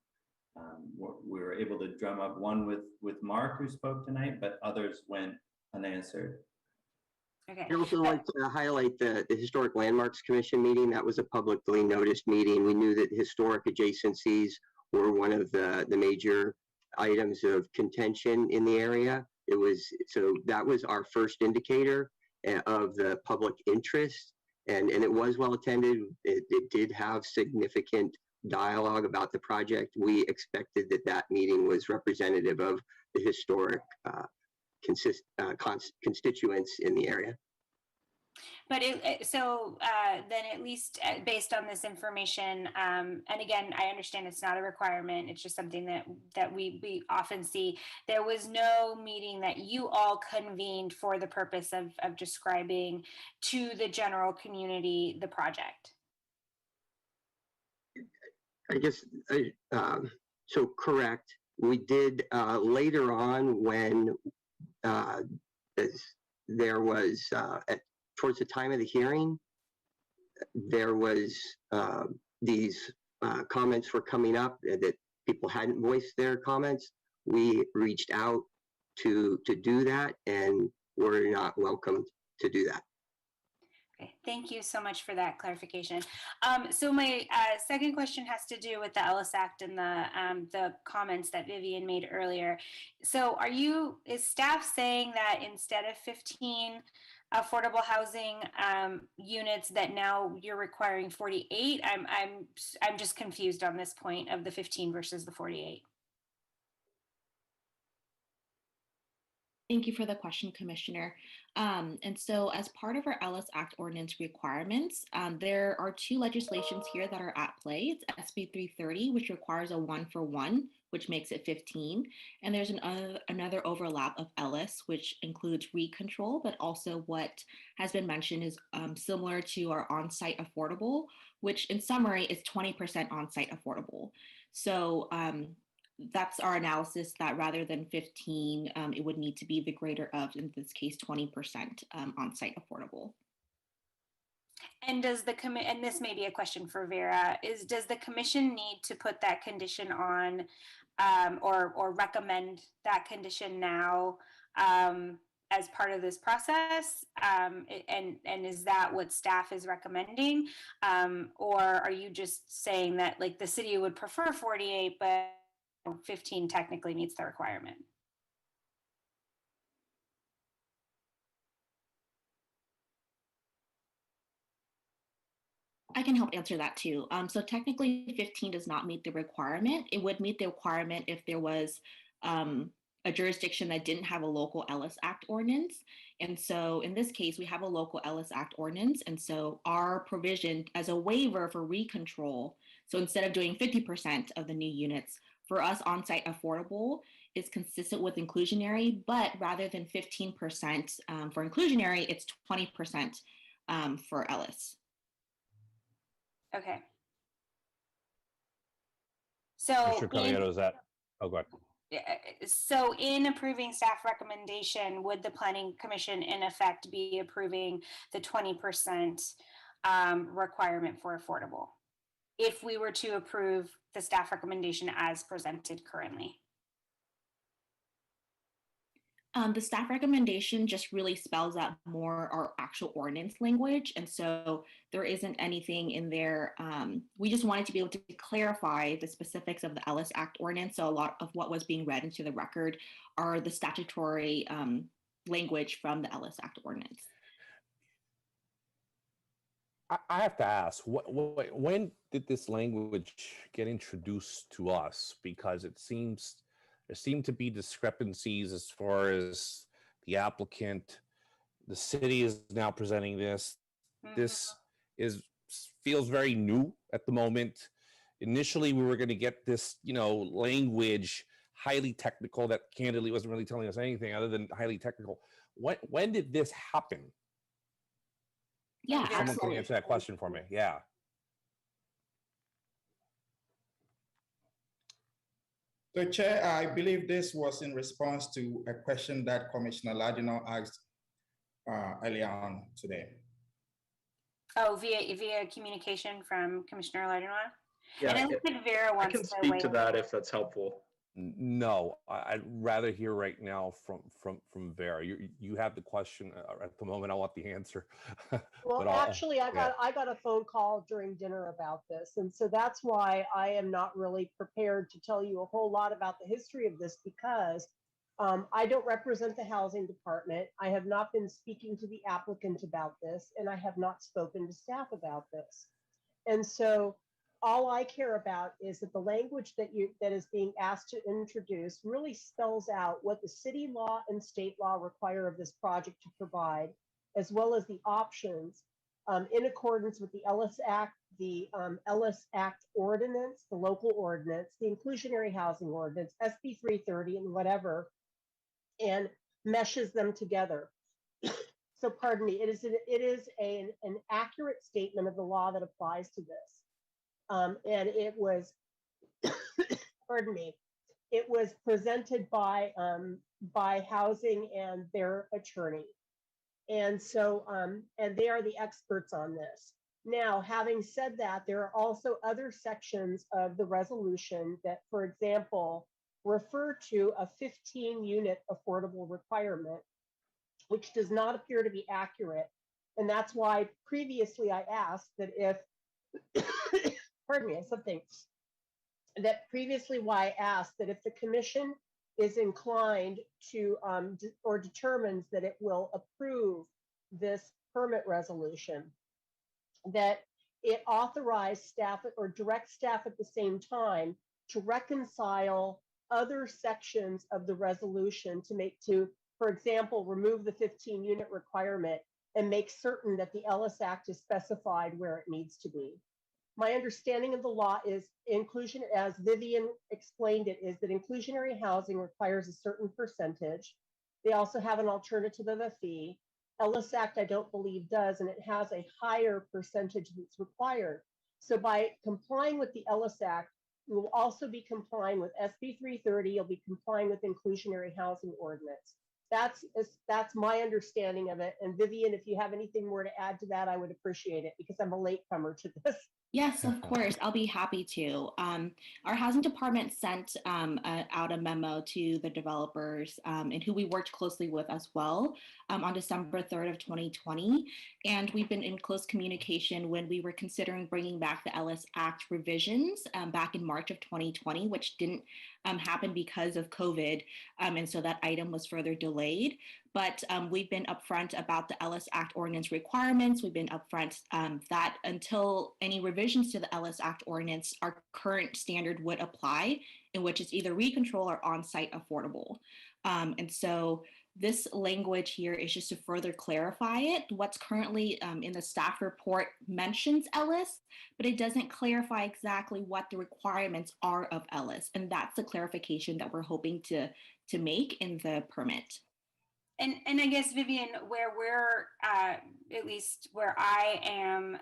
We were able to drum up one with Mark, who spoke tonight, but others went unanswered. Okay. I'd also like to highlight the Historic Landmarks Commission meeting. That was a publicly noticed meeting. We knew that historic adjacencies were one of the major items of contention in the area. That was our first indicator of the public interest, and it was well attended. It did have significant dialogue about the project. We expected that meeting was representative of the historic constituents in the area. But then at least based on this information, and again, I understand it's not a requirement, it's just something that we often see. There was no meeting that you all convened for the purpose of describing to the general community the project. I guess, so correct. We did later on when there was towards the time of the hearing, there was these comments were coming up that people hadn't voiced their comments. We reached out to do that, and were not welcomed to do that. Okay, thank you so much for that clarification. So my second question has to do with the Ellis Act and the comments that Vivian made earlier. So is staff saying that instead of 15 affordable housing units that now you're requiring 48? I'm just confused on this point of the 15 versus the 48. Thank you for the question, Commissioner. And so as part of our Ellis Act ordinance requirements, there are two legislations here that are at play. It's SB 330, which requires a 1-for-1, which makes it 15. And there's another overlap of Ellis, which includes REIT control, but also what has been mentioned is similar to our on-site affordable, which in summary is 20% on-site affordable. So that's our analysis that rather than 15, it would need to be the greater of, in this case, 20% on-site affordable. And does the and this may be a question for Vera, does the commission need to put that condition on or recommend that condition now as part of this process? And is that what staff is recommending? Or are you just saying that like the city would prefer 48, but 15 technically meets the requirement? I can help answer that too. So technically 15 does not meet the requirement. It would meet the requirement if there was a jurisdiction that didn't have a local Ellis Act ordinance. And so in this case, we have a local Ellis Act ordinance. And so our provision as a waiver for recontrol, so instead of doing 50% of the new units, for us on-site affordable is consistent with inclusionary, but rather than 15% for inclusionary, it's 20% for Ellis. Okay. So Mr. Caliero, is that? Oh, go ahead. So in approving staff recommendation, would the planning commission in effect be approving the 20% requirement for affordable if we were to approve the staff recommendation as presented currently? The staff recommendation just really spells out more our actual ordinance language. And so there isn't anything in there. We just wanted to be able to clarify the specifics of the Ellis Act ordinance. So a lot of what was being read into the record are the statutory language from the Ellis Act ordinance. I have to ask, when did this language get introduced to us? Because there seem to be discrepancies as far as the applicant. The city is now presenting this. This feels very new at the moment. Initially, we were going to get this, language, highly technical, that candidly wasn't really telling us anything other than highly technical. When did this happen? Yeah, Someone absolutely. can answer that question for me. Yeah. So, Chair, I believe this was in response to a question that Commissioner Ladino asked earlier on today. Oh, via communication from Commissioner Ladino? Yeah, and I think Vera wants I can speak to that if that's helpful. No, I'd rather hear right now from Vera. You have the question at the moment. I want the answer. Well, actually, I got a phone call during dinner about this, and so that's why I am not really prepared to tell you a whole lot about the history of this, because I don't represent the housing department. I have not been speaking to the applicant about this, and I have not spoken to staff about this, and so all I care about is that the language that is being asked to introduce really spells out what the city law and state law require of this project to provide, as well as the options in accordance with the Ellis Act, the Ellis Act ordinance, the local ordinance, the inclusionary housing ordinance, SB 330, and whatever, and meshes them together. So, pardon me, it is an accurate statement of the law that applies to this. And it was, pardon me, it was presented by housing and their attorney. And so, and they are the experts on this. Now, having said that, there are also other sections of the resolution that, for example, refer to a 15-unit affordable requirement, which does not appear to be accurate. And that's why previously I asked that if, pardon me, something that previously why I asked that if the commission is inclined to or determines that it will approve this permit resolution, that it authorize staff or direct staff at the same time to reconcile other sections of the resolution to For example, remove the 15-unit requirement and make certain that the Ellis Act is specified where it needs to be. My understanding of the law is inclusion, as Vivian explained it, is that inclusionary housing requires a certain percentage. They also have an alternative of a fee. Ellis Act, I don't believe does, and it has a higher percentage that's required. So by complying with the Ellis Act, you will also be complying with SB 330. You'll be complying with inclusionary housing ordinance. That's my understanding of it. And Vivian, if you have anything more to add to that, I would appreciate it because I'm a latecomer to this. Yes, of course. I'll be happy to. Our housing department sent out a memo to the developers and who we worked closely with as well on December 3rd of 2020. And we've been in close communication when we were considering bringing back the Ellis Act revisions back in March of 2020, which didn't happen because of COVID. And so that item was further delayed. But we've been upfront about the Ellis Act ordinance requirements. We've been upfront that until any revisions to the Ellis Act ordinance, our current standard would apply, in which it's either recontrol or on-site affordable. And so this language here is just to further clarify it. What's currently in the staff report mentions Ellis, but it doesn't clarify exactly what the requirements are of Ellis. And that's the clarification that we're hoping to make in the permit. And I guess, Vivian, where we're, at least where I am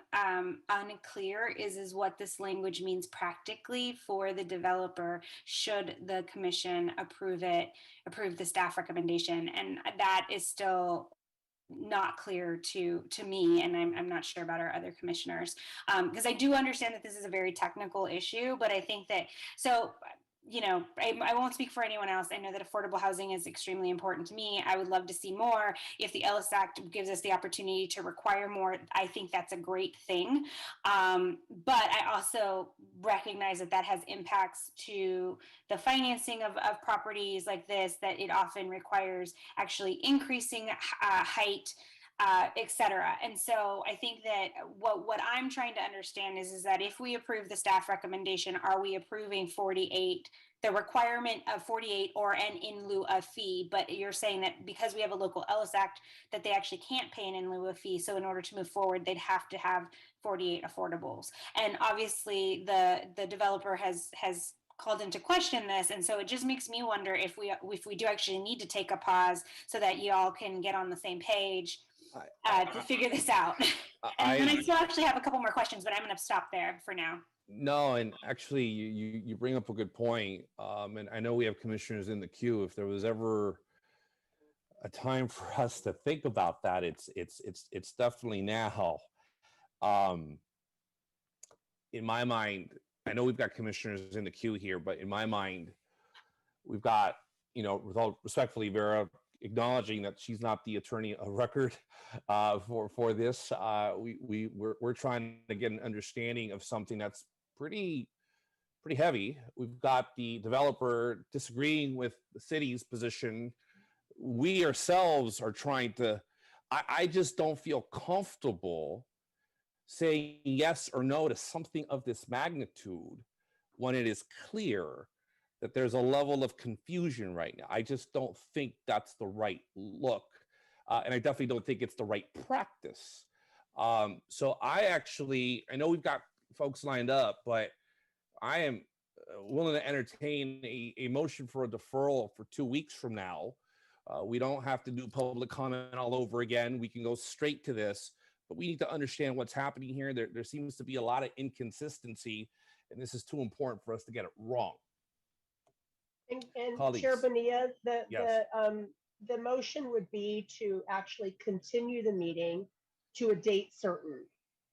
unclear is what this language means practically for the developer should the commission approve the staff recommendation. And that is still not clear to me, and I'm not sure about our other commissioners, because I do understand that this is a very technical issue, but I think that, so, you know, I won't speak for anyone else. I know that affordable housing is extremely important to me. I would love to see more. If the Ellis Act gives us the opportunity to require more, I think that's a great thing. But I also recognize that has impacts to the financing of properties like this, that it often requires actually increasing height, et cetera. And so I think that what I'm trying to understand is that if we approve the staff recommendation, are we approving 48, the requirement of 48 or an in lieu of fee? But you're saying that because we have a local Ellis Act, that they actually can't pay an in lieu of fee. So in order to move forward, they'd have to have 48 affordables. And obviously the developer has called into question this, and so it just makes me wonder if we do actually need to take a pause so that you all can get on the same page to figure this out. And I still actually have a couple more questions, but I'm going to stop there for now. No, and actually, you bring up a good point. And I know we have commissioners in the queue. If there was ever a time for us to think about that, it's definitely now. In my mind, I know we've got commissioners in the queue here, but in my mind, we've got, you know, with all respectfully, Vera, acknowledging that she's not the attorney of record for this. We're trying to get an understanding of something that's pretty heavy. We've got the developer disagreeing with the city's position. We ourselves are trying to, I just don't feel comfortable saying yes or no to something of this magnitude when it is clear that there's a level of confusion right now. I just don't think that's the right look. And I definitely don't think it's the right practice. So I know we've got folks lined up, but I am willing to entertain a motion for a deferral for 2 weeks from now. We don't have to do public comment all over again. We can go straight to this, but we need to understand what's happening here. There seems to be a lot of inconsistency, and this is too important for us to get it wrong. And Chair Bonilla, the motion would be to actually continue the meeting to a date certain.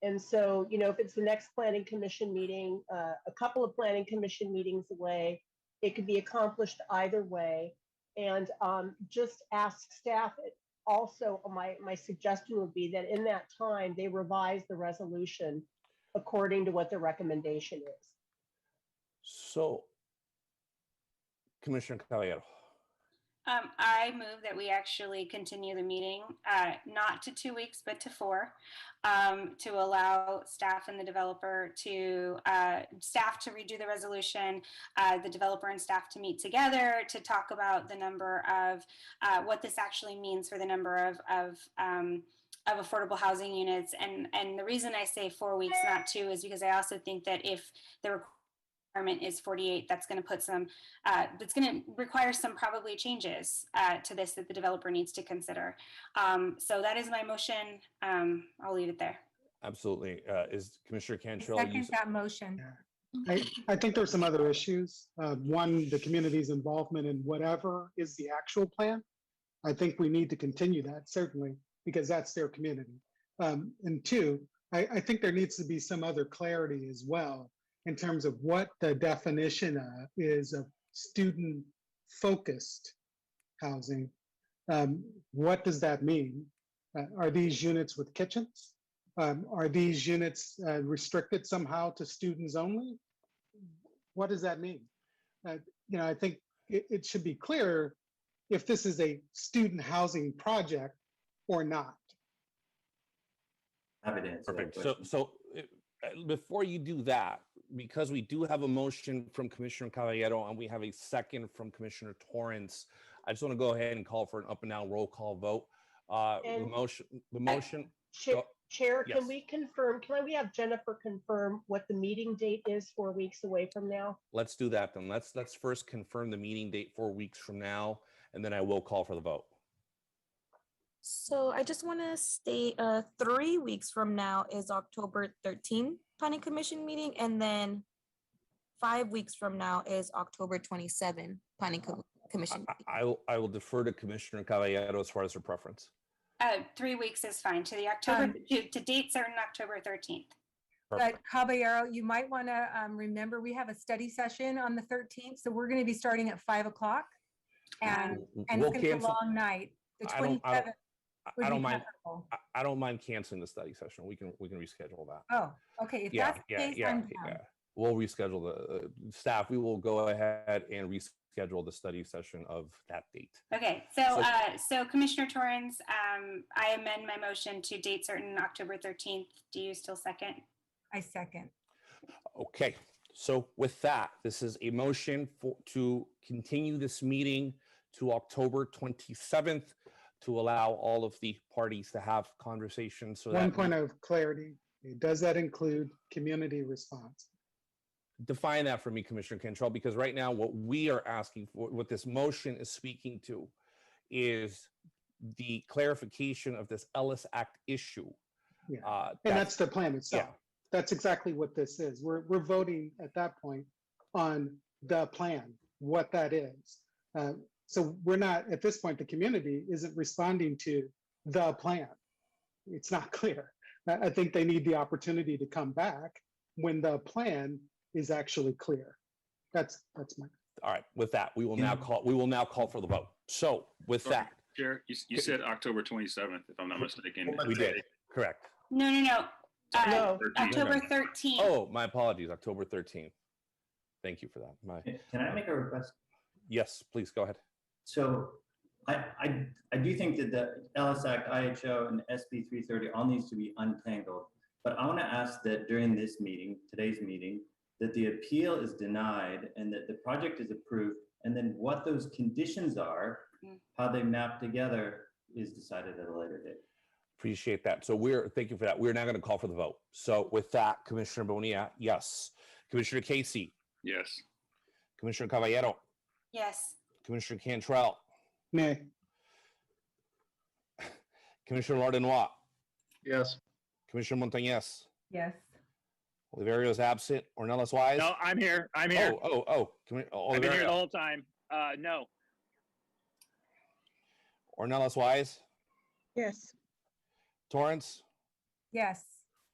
And so, you know, if it's the next planning commission meeting, a couple of planning commission meetings away, it could be accomplished either way. And just ask staff. Also, my suggestion would be that in that time, they revise the resolution according to what the recommendation is. So, Commissioner Caballero. I move that we actually continue the meeting, not to 2 weeks, but to 4, to allow staff and the developer to, staff to redo the resolution, the developer and staff to meet together to talk about the number of, what this actually means for the number of affordable housing units. And the reason I say 4 weeks, not 2, is because I also think that if the requirement is 48, that's going to put some, that's going to require some probably changes to this that the developer needs to consider. So that is my motion. I'll leave it there. Absolutely. Is Commissioner Cantrell? Second that motion. I think there's some other issues. One, the community's involvement in whatever is the actual plan. I think we need to continue that, certainly, because that's their community. And two, I think there needs to be some other clarity as well in terms of what the definition is of student-focused housing. What does that mean? Are these units with kitchens? Are these units restricted somehow to students only? What does that mean? I think it should be clear if this is a student housing project or not. Perfect. So before you do that, because we do have a motion from Commissioner Caballero and we have a second from Commissioner Torrance, I just want to go ahead and call for an up and down roll call vote. The motion. Chair, Yes. can we confirm? Can we have Jennifer confirm what the meeting date is 4 weeks away from now? Let's do that then. Let's first confirm the meeting date 4 weeks from now, and then I will call for the vote. So I just want to state 3 weeks from now is October 13th Planning Commission meeting, and then 5 weeks from now is October 27th Planning Commission meeting. I will defer to Commissioner Caballero as far as her preference. 3 weeks is fine, to the October, to date certain October 13th. But Caballero, you might want to remember we have a study session on the 13th, so we're going to be starting at 5 o'clock, and We'll it's going to be a cancel- long night. The I don't- 27th. I don't mind. I don't mind canceling the study session. We can reschedule that. Oh, okay. If that's the case, I'm down. We'll reschedule the staff. We will go ahead and reschedule the study session of that date. Okay, so Commissioner Torrance, I amend my motion to date certain October 13th. Do you still second? I second. Okay, so with that, this is a motion to continue this meeting to October 27th to allow all of the parties to have conversations. So One point of clarity, does that include community response? Define that for me, Commissioner Cantrell, because right now what we are asking for, what this motion is speaking to, is the clarification of this Ellis Act issue. Yeah, and that's the plan itself. Yeah. That's exactly what this is. We're voting at that point on the plan, what that is. So we're not, at this point, the community isn't responding to the plan. It's not clear. I think they need the opportunity to come back when the plan is actually clear. That's my. All right. With that, we will now call for the vote. So with that, Chair, you said October 27th, if I'm not mistaken. We did. Correct. No. October 13th. Oh, my apologies. October 13th. Thank you for that. Can I make a request? Yes, please go ahead. So I do think that the Ellis Act, IHO, and SB 330 all needs to be untangled. But I want to ask that during this meeting, today's meeting, that the appeal is denied and that the project is approved, and then what those conditions are, how they map together, is decided at a later date. Appreciate that. So thank you for that. We're now going to call for the vote. So with that, Commissioner Bonilla, yes. Commissioner Casey. Yes. Commissioner Caballero. Yes. Commissioner Cantrell. Nay. Commissioner Lardenois. Yes. Commissioner Montañez. Yes. Oliverio is absent. Ornelas Wise. No, I'm here. I'm here. Oh. I've been here the whole time. No. Ornelas Wise. Yes. Torrance. Yes.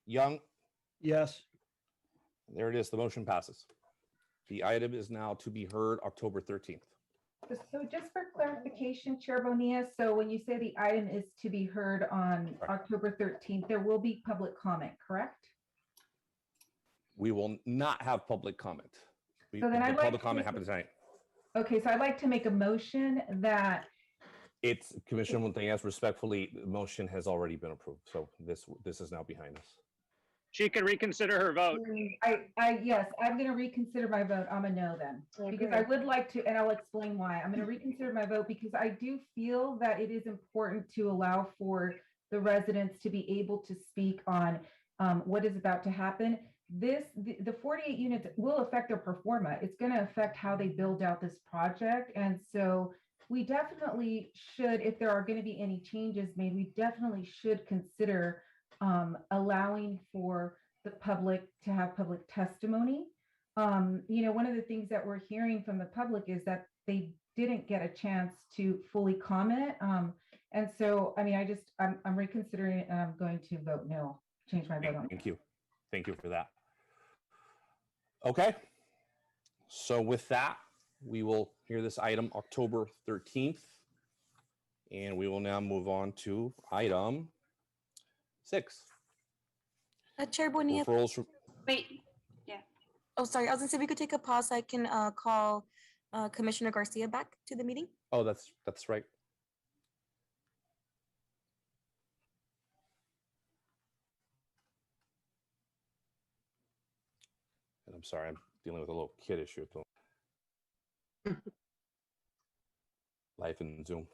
Young. Yes. There it is. The motion passes. The item is now to be heard October 13th. So just for clarification, Chair Bonilla, so when you say the item is to be heard on October 13th, there will be public comment, correct? We will not have public comment. So then I'd like public to comment make- happens tonight. Okay, so I'd like to make a motion that, It's Commissioner Montañez, respectfully, the motion has already been approved. So this is now behind us. She can reconsider her vote. yes, I'm going to reconsider my vote. I'm a no then. Because I would like to, and I'll explain why. I'm going to reconsider my vote because I do feel that it is important to allow for the residents to be able to speak on what is about to happen. The 48 units will affect their pro forma. It's going to affect how they build out this project. And so we definitely should, if there are going to be any changes made, we definitely should consider allowing for the public to have public testimony. One of the things that we're hearing from the public is that they didn't get a chance to fully comment. And so, I mean, I'm reconsidering and I'm going to vote no, change my vote on. Thank you. Thank you for that. Okay. So with that, we will hear this item October 13th. And we will now move on to item 6. Chair Bonilla. Referrals from, Wait, yeah. Oh, sorry. I was gonna say we could take a pause so I can call Commissioner Garcia back to the meeting. oh, that's right. And I'm sorry, I'm dealing with a little kid issue. Life in Zoom.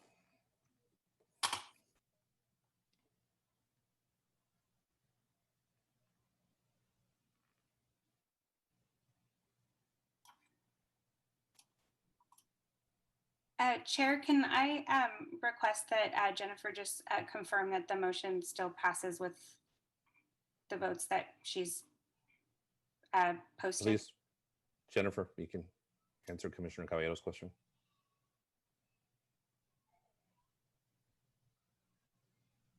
Chair, can I request that Jennifer just confirm that the motion still passes with the votes that she's posted? Please, Jennifer, you can answer Commissioner Caballero's question.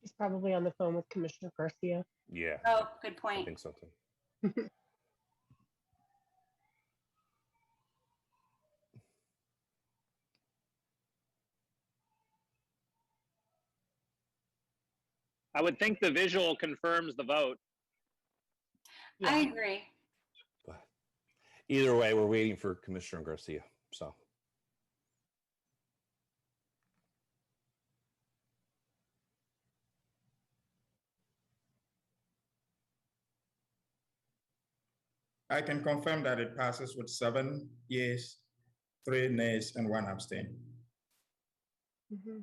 He's probably on the phone with Commissioner Garcia. Yeah. Oh, good point. I think so too. I would think the visual confirms the vote. Yeah. I agree. But either way, we're waiting for Commissioner Garcia. So. I can confirm that it passes with 7 yeas, 3 nays, and 1 abstain. Mm-hmm.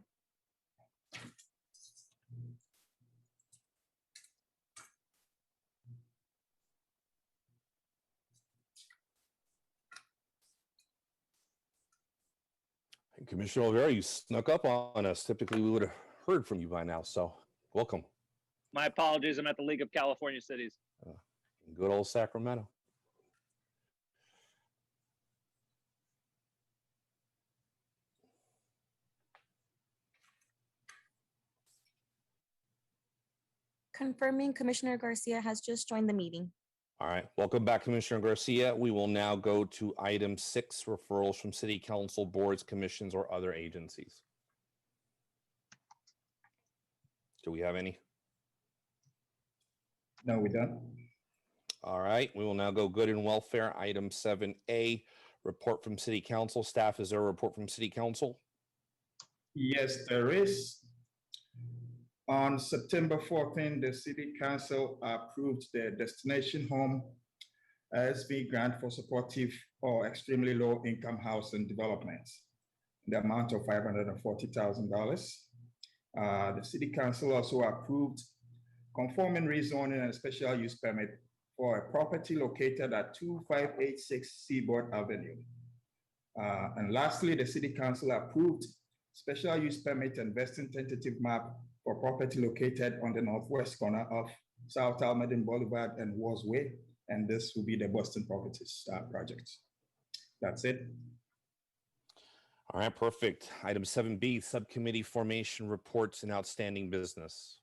Commissioner Olvera, you snuck up on us. Typically, we would have heard from you by now. So, welcome. My apologies. I'm at the League of California Cities. Good old Sacramento. Confirming Commissioner Garcia has just joined the meeting. All right. Welcome back, Commissioner Garcia. We will now go to item 6, referrals from city council, boards, commissions, or other agencies. Do we have any? No, we don't. All right. We will now go good and welfare. Item 7A, report from city council. Staff, is there a report from city council? Yes, there is. On September 14, the City Council approved the Destination Home SB grant for supportive or extremely low income housing developments, the amount of $540,000. The City Council also approved conforming rezoning and special use permit for a property located at 2586 Seaboard Avenue. And lastly, the City Council approved special use permit and vesting tentative map for property located on the northwest corner of South Almaden Boulevard and Walls Way. And this will be the Boston Properties project. That's it. All right, perfect. Item 7B, subcommittee formation reports and outstanding business.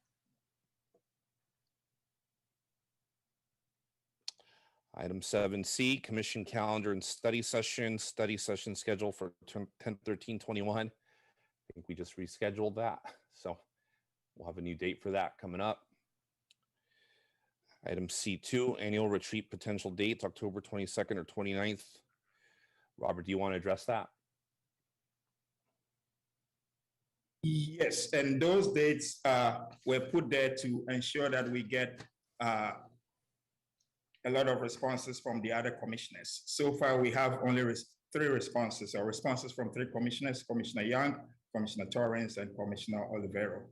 Item 7C, commission calendar and study session schedule for 10/13/21. I think we just rescheduled that. So we'll have a new date for that coming up. Item C2, annual retreat potential dates, October 22nd or 29th. Robert, do you want to address that? Yes, and those dates were put there to ensure that we get a lot of responses from the other commissioners. So far, we have only 3 responses, or responses from 3 commissioners: Commissioner Young, Commissioner Torrance, and Commissioner Olivero.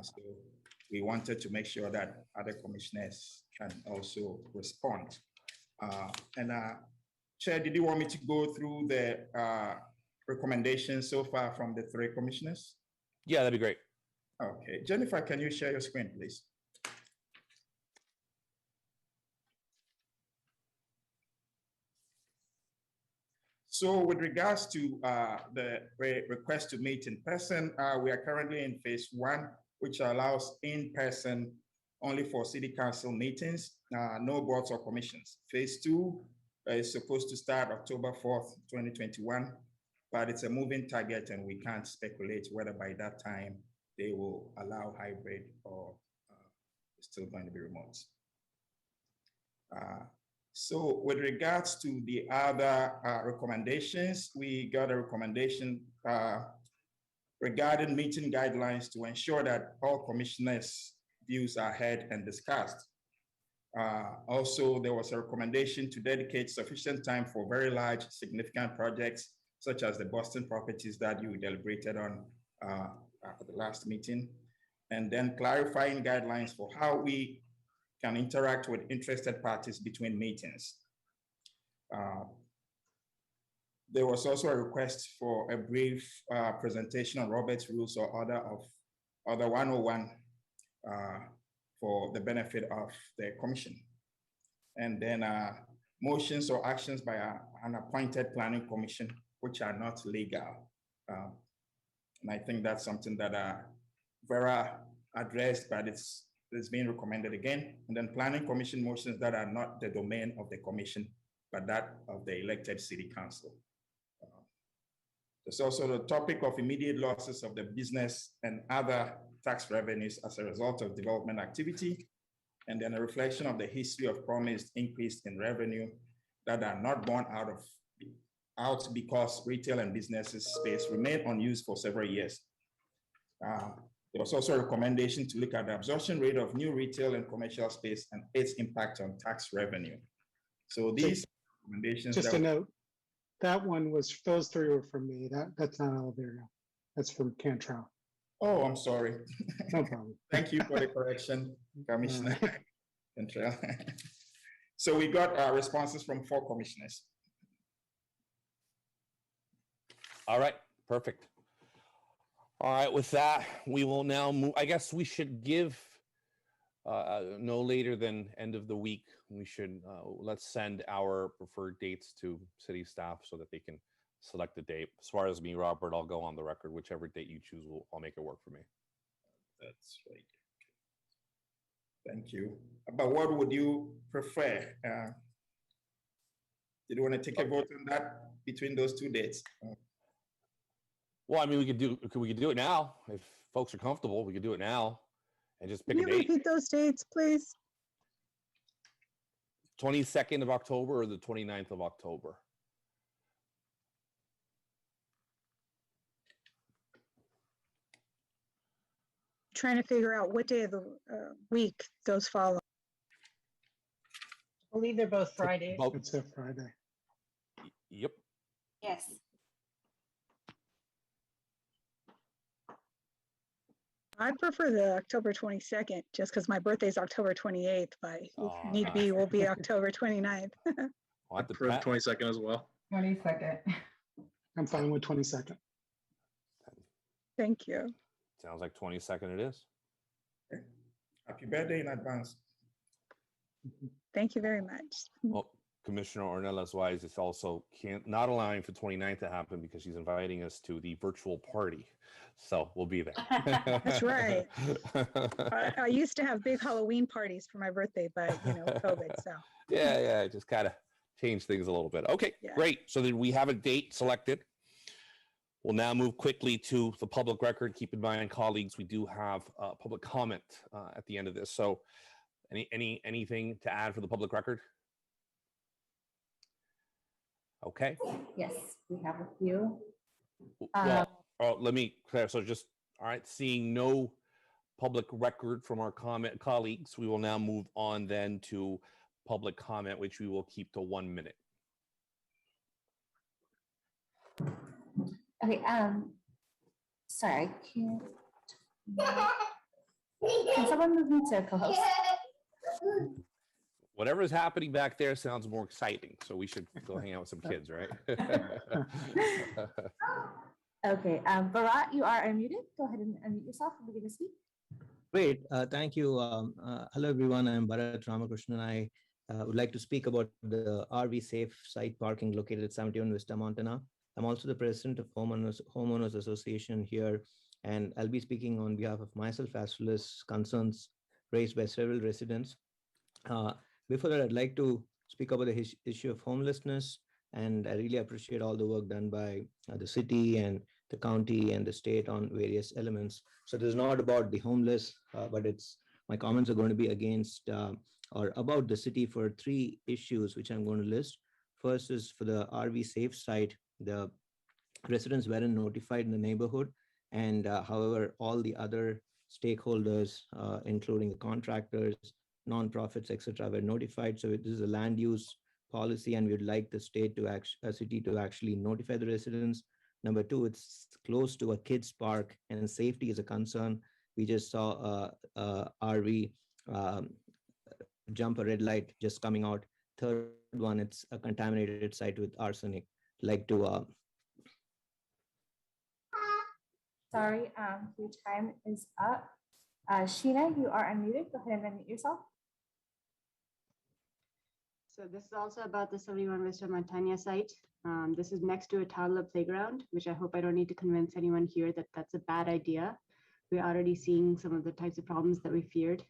So we wanted to make sure that other commissioners can also respond. Chair, did you want me to go through the recommendations so far from the 3 commissioners? Yeah, that'd be great. Okay, Jennifer, can you share your screen, please? So with regards to the request to meet in person, we are currently in phase 1, which allows in-person only for city council meetings, no boards or commissions. Phase 2 is supposed to start October 4th, 2021, but it's a moving target and we can't speculate whether by that time they will allow hybrid or it's still going to be remote. So with regards to the other recommendations, we got a recommendation regarding meeting guidelines to ensure that all commissioners' views are heard and discussed. Also, there was a recommendation to dedicate sufficient time for very large, significant projects, such as the Boston properties that you deliberated on at the last meeting, and then clarifying guidelines for how we can interact with interested parties between meetings. There was also a request for a brief presentation on Robert's Rules or Order 101 for the benefit of the commission. And then motions or actions by an appointed planning commission, which are not legal. And I think that's something that Vera addressed, but it's being recommended again. And then planning commission motions that are not the domain of the commission, but that of the elected city council. There's also the topic of immediate losses of the business and other tax revenues as a result of development activity, and then a reflection of the history of promised increase in revenue that are not borne out because retail and businesses space remain unused for several years. There was also a recommendation to look at the absorption rate of new retail and commercial space and its impact on tax revenue. So these recommendations. Just a note, that one was, those 3 were from me. That's not Olivero. That's from Cantrell. Oh, I'm sorry. No problem. Thank you for the correction, Commissioner Cantrell. So we got responses from 4 commissioners. All right, perfect. All right, with that, we will now move. I guess we should give no later than end of the week. We should let's send our preferred dates to city staff so that they can select a date. As far as me, Robert, I'll go on the record. Whichever date you choose, I'll make it work for me. That's right. Thank you. But what would you prefer? Did you want to take a vote on that between those 2 dates? Well, I mean, we could do it now if folks are comfortable. We could do it now and just pick Can a you date. repeat those dates, please? 22nd of October or the 29th of October. Trying to figure out what day of the week those follow. I believe they're both Fridays. It's a Friday. Yep. Yes. I prefer the October 22nd, just because my birthday is October 28th, but if need be, will be October 29th. I prefer the 22nd as well. 22nd. I'm fine with 22nd. Thank you. Sounds like 22nd it is. Happy birthday in advance. Thank you very much. Well, Commissioner Ornelas Wise is also not allowing for 29th to happen because she's inviting us to the virtual party. So we'll be there. That's right. I used to have big Halloween parties for my birthday, but COVID, so. Yeah, just kind of change things a little bit. Okay, great. So then we have a date selected. We'll now move quickly to the public record. Keep in mind, colleagues, we do have public comment at the end of this. So anything to add for the public record? Okay. Yes, we have a few. Let me clarify. So just All right, seeing no public record from our colleagues, we will now move on then to public comment, which we will keep to 1 minute. Okay, sorry, can someone move me to co-host? Whatever is happening back there sounds more exciting, so we should go hang out with some kids, right? Okay, Bharat, you are unmuted. Go ahead and unmute yourself and begin to speak. Great, thank you. Hello, everyone. I'm Bharat Ramakrishnan. I would like to speak about the RV safe site parking located at 71 Vista, Montana. I'm also the president of Homeowners Association here, and I'll be speaking on behalf of myself as well as concerns raised by several residents. Before that, I'd like to speak about the issue of homelessness, and I really appreciate all the work done by the city and the county and the state on various elements. So this is not about the homeless, but my comments are going to be against or about the city for 3 issues, which I'm going to list. First is for the RV safe site. The residents weren't notified in the neighborhood, and however, all the other stakeholders, including the contractors, nonprofits, etc., were notified. So this is a land use policy, and we'd like the city to actually notify the residents. Number 2, it's close to a kids park, and safety is a concern. We just saw a RV jump a red light just coming out. Third one, it's a contaminated site with arsenic. Like to Sorry, your time is up. Sheena, you are unmuted. Go ahead and unmute yourself. So this is also about the 71 Vista Montana site. This is next to a toddler playground, which I hope I don't need to convince anyone here that that's a bad idea. We're already seeing some of the types of problems that we feared.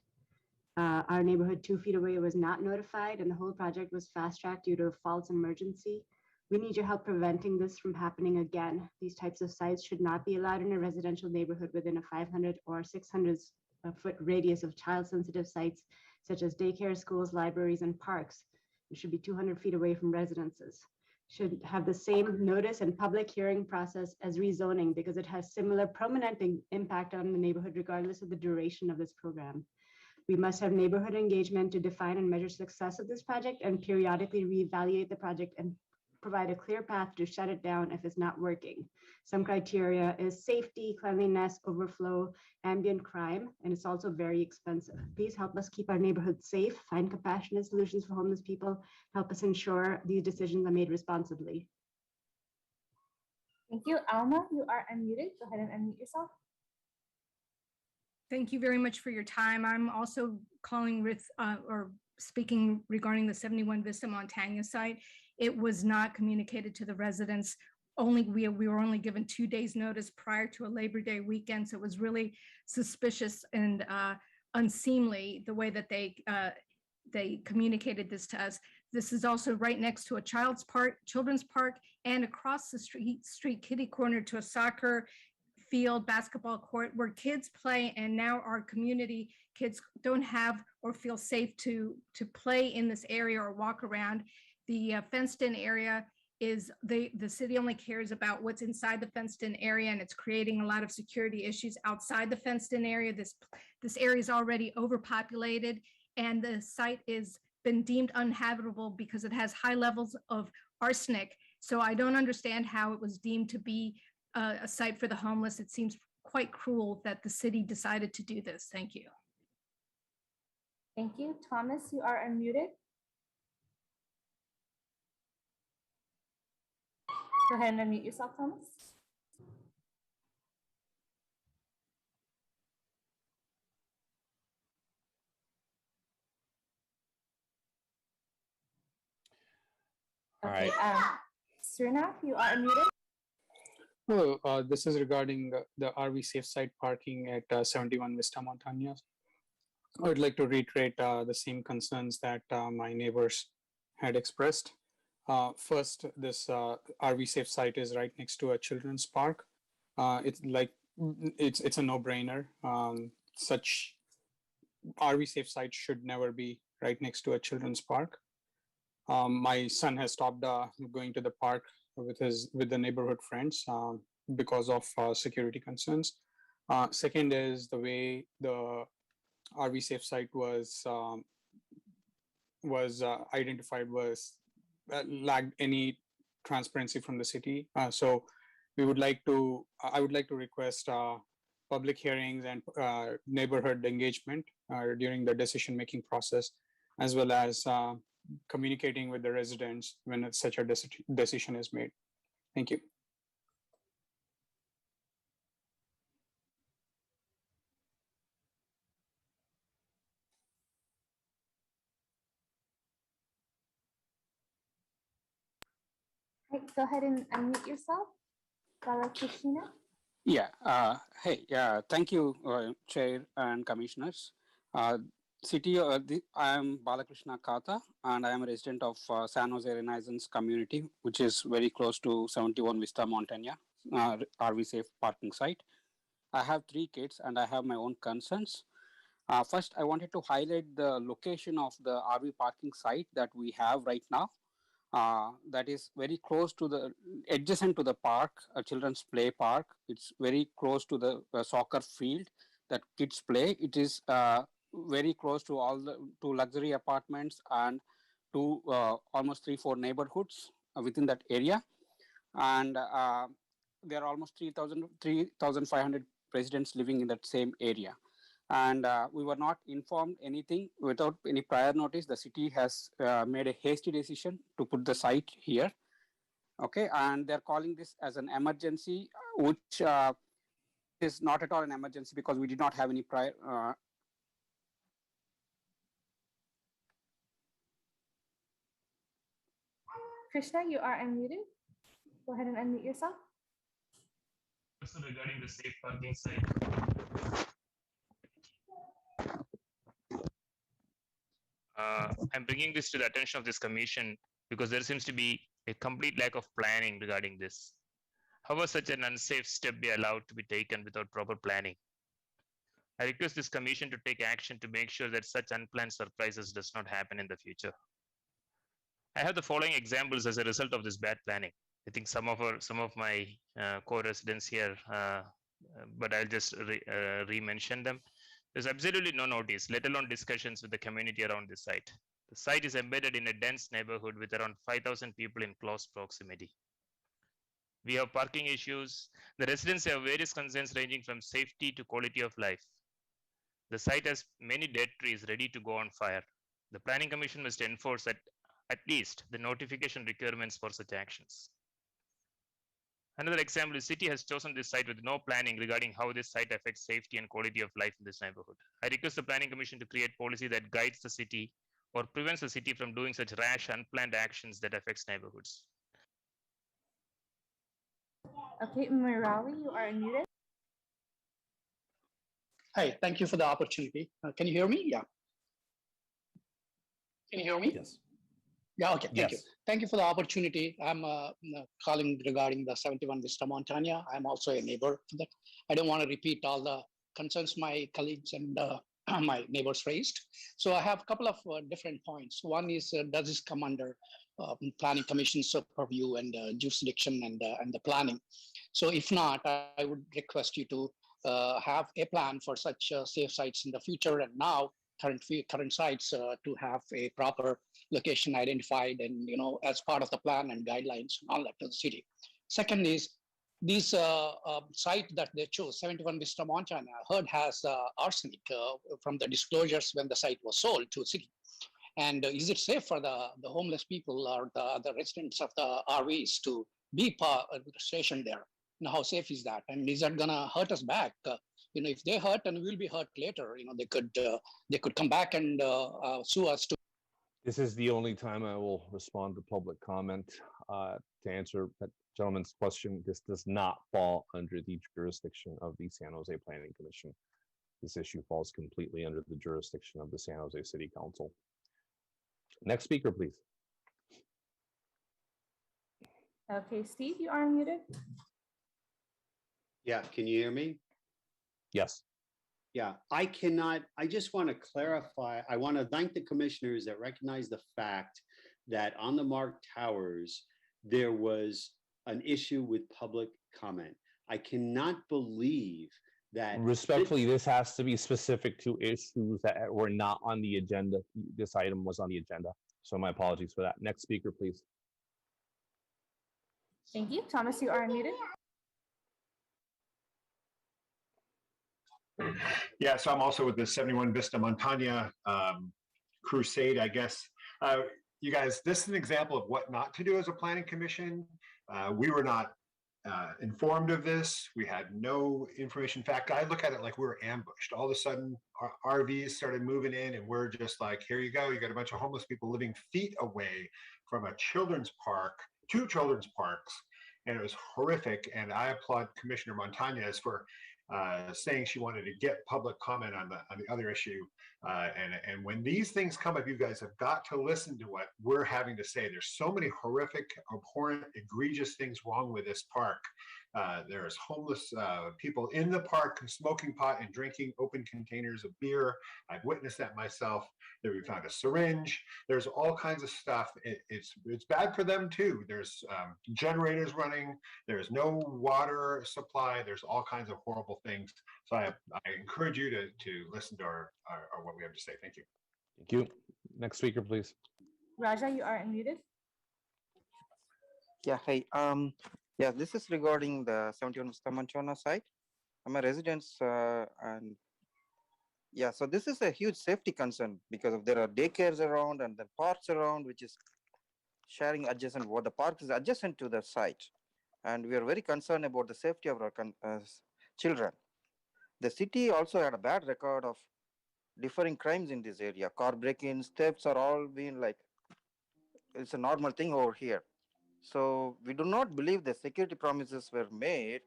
Our neighborhood 2 feet away was not notified, and the whole project was fast-tracked due to a false emergency. We need your help preventing this from happening again. These types of sites should not be allowed in a residential neighborhood within a 500 or 600 foot radius of child-sensitive sites, such as daycare, schools, libraries, and parks. It should be 200 feet away from residences. Should have the same notice and public hearing process as rezoning, because it has similar permanent impact on the neighborhood regardless of the duration of this program. We must have neighborhood engagement to define and measure success of this project, and periodically reevaluate the project and provide a clear path to shut it down if it's not working. Some criteria is safety, cleanliness, overflow, ambient crime, and it's also very expensive. Please help us keep our neighborhoods safe, find compassionate solutions for homeless people, help us ensure these decisions are made responsibly. Thank you. Alma, you are unmuted. Go ahead and unmute yourself. Thank you very much for your time. I'm also calling with or speaking regarding the 71 Vista Montana site. It was not communicated to the residents. We were only given 2 days notice prior to a Labor Day weekend. So it was really suspicious and unseemly the way that they communicated this to us. This is also right next to a children's park, and across the street kitty corner to a soccer field, basketball court where kids play, and now our community kids don't have or feel safe to play in this area or walk around. The fenced-in area is the city only cares about what's inside the fenced-in area, and it's creating a lot of security issues outside the fenced-in area. This area is already overpopulated, and the site is been deemed uninhabitable because it has high levels of arsenic. So I don't understand how it was deemed to be a site for the homeless. It seems quite cruel that the city decided to do this. Thank you. Thank you. Thomas, you are unmuted. Go ahead and unmute yourself, Thomas. Okay, Srinath, you are unmuted. Hello, this is regarding the RV safe site parking at 71 Vista, Montana. I would like to reiterate the same concerns that my neighbors had expressed. First, this RV safe site is right next to a children's park. It's a no-brainer. Such RV safe sites should never be right next to a children's park. My son has stopped going to the park with the neighborhood friends because of security concerns. Second is the way the RV safe site was identified was lacked any transparency from the city. So I would like to request public hearings and neighborhood engagement during the decision-making process, as well as communicating with the residents when such a decision is made. Thank you. Right, go ahead and unmute yourself, Balakrishna. Yeah. Hey. Yeah. Thank you, Chair and Commissioners. I am Balakrishna Kata, and I am a resident of San Jose Renaissance community, which is very close to 71 Vista Montana RV safe parking site. I have 3 kids, and I have my own concerns. First, I wanted to highlight the location of the RV parking site that we have right now. That is very close to the adjacent to the park, a children's play park. It's very close to the soccer field that kids play. It is very close to all the luxury apartments and to almost 3-4 neighborhoods within that area, and there are almost 3,500 residents living in that same area. And we were not informed anything without any prior notice. The city has made a hasty decision to put the site here. Okay, and they're calling this as an emergency, which is not at all an emergency because we did not have any prior. Krishna, you are unmuted. Go ahead and unmute yourself. Also regarding the safe parking site. I'm bringing this to the attention of this commission because there seems to be a complete lack of planning regarding this. How was such an unsafe step be allowed to be taken without proper planning? I request this commission to take action to make sure that such unplanned surprises does not happen in the future. I have the following examples as a result of this bad planning. I think some of my co-residents here, but I'll just re-mention them. There's absolutely no notice, let alone discussions with the community around this site. The site is embedded in a dense neighborhood with around 5,000 people in close proximity. We have parking issues. The residents have various concerns ranging from safety to quality of life. The site has many dead trees ready to go on fire. The Planning Commission must enforce at least the notification requirements for such actions. Another example is city has chosen this site with no planning regarding how this site affects safety and quality of life in this neighborhood. I request the Planning Commission to create policy that guides the city or prevents the city from doing such rash, unplanned actions that affects neighborhoods. Okay, Murali, you are unmuted. Hi, thank you for the opportunity. Can you hear me? Yeah. Can you hear me? Yes. Yeah, okay, thank you. Thank you for the opportunity. I'm calling regarding the 71 Vista Montana. I'm also a neighbor for that. I don't want to repeat all the concerns my colleagues and my neighbors raised. So I have a couple of different points. One is, does this come under Planning Commission's purview and jurisdiction and the planning? So if not, I would request you to have a plan for such safe sites in the future and now current sites to have a proper location identified and, you know, as part of the plan and guidelines and all that to the city. Second is this site that they chose, 71 Vista Montana, I heard has arsenic from the disclosures when the site was sold to the city. And is it safe for the homeless people or the residents of the RVs to be stationed there? Now, how safe is that? And is that gonna hurt us back? You know, if they hurt and we'll be hurt later, you know, they could come back and sue us too. This is the only time I will respond to public comment. To answer that gentleman's question, this does not fall under the jurisdiction of the San Jose Planning Commission. This issue falls completely under the jurisdiction of the San Jose City Council. Next speaker, please. Okay, Steve, you are unmuted. Yeah, can you hear me? Yes. Yeah, I just want to clarify. I want to thank the commissioners that recognize the fact that on the Mark Towers, there was an issue with public comment. I cannot believe that Respectfully, this has to be specific to issues that were not on the agenda. This item was on the agenda. So my apologies for that. Next speaker, please. Thank you. Thomas, you are unmuted. Yeah, so I'm also with the 71 Vista Montana crusade, I guess. You guys, this is an example of what not to do as a planning commission. We were not informed of this. We had no information. In fact, I look at it like we were ambushed. All of a sudden, our RVs started moving in, and we're just like, here you go. You got a bunch of homeless people living feet away from a children's park, 2 children's parks, and it was horrific. And I applaud Commissioner Montañez for saying she wanted to get public comment on the other issue. And when these things come up, you guys have got to listen to what we're having to say. There's so many horrific, abhorrent, egregious things wrong with this park. There's homeless people in the park smoking pot and drinking open containers of beer. I've witnessed that myself. There we found a syringe. There's all kinds of stuff. It's bad for them too. There's generators running. There's no water supply. There's all kinds of horrible things. So I encourage you to listen to our what we have to say. Thank you. Thank you. Next speaker, please. Raja, you are unmuted. Yeah, hi. Yeah, this is regarding the 71 Vista Montana site. I'm a resident, and yeah, so this is a huge safety concern because there are daycares around and the parks around, which is sharing adjacent. What the park is adjacent to the site, and we are very concerned about the safety of our children. The city also had a bad record of differing crimes in this area. Car break-ins, thefts are all being like, it's a normal thing over here. So we do not believe the security promises were made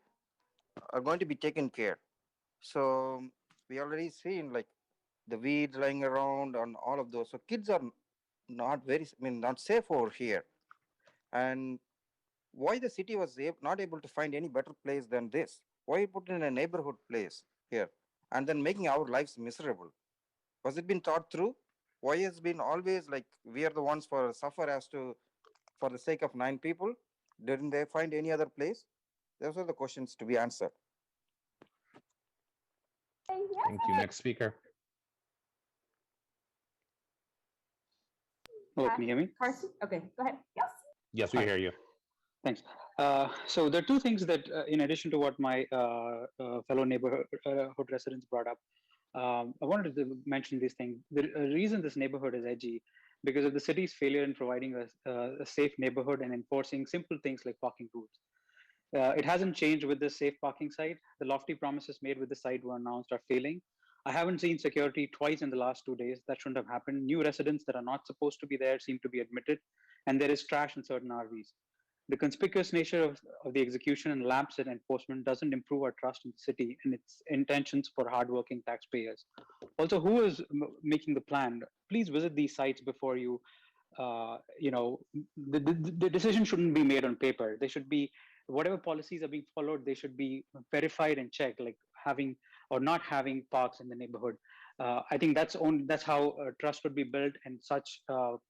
are going to be taken care. So we already seen like the weeds lying around and all of those. So kids are not not safe over here. And why the city was not able to find any better place than this? Why put in a neighborhood place here and then making our lives miserable? Was it been thought through? Why has been always like we are the ones for suffer as to for the sake of 9 people? Didn't they find any other place? Those are the questions to be answered. Thank you. Next speaker. Hello, can you hear me? Carson? Okay, go ahead. Yes. Yes, we hear you. Thanks. So there are 2 things that, in addition to what my fellow neighborhood residents brought up, I wanted to mention these things. The reason this neighborhood is edgy because of the city's failure in providing a safe neighborhood and enforcing simple things like parking rules. It hasn't changed with the safe parking site. The lofty promises made with the site were announced are failing. I haven't seen security twice in the last 2 days. That shouldn't have happened. New residents that are not supposed to be there seem to be admitted, and there is trash in certain RVs. The conspicuous nature of the execution and lapse in enforcement doesn't improve our trust in the city and its intentions for hardworking taxpayers. Also, who is making the plan? Please visit these sites before you, the decision shouldn't be made on paper. They should be, whatever policies are being followed, they should be verified and checked, like having or not having parks in the neighborhood. I think that's how trust would be built, and such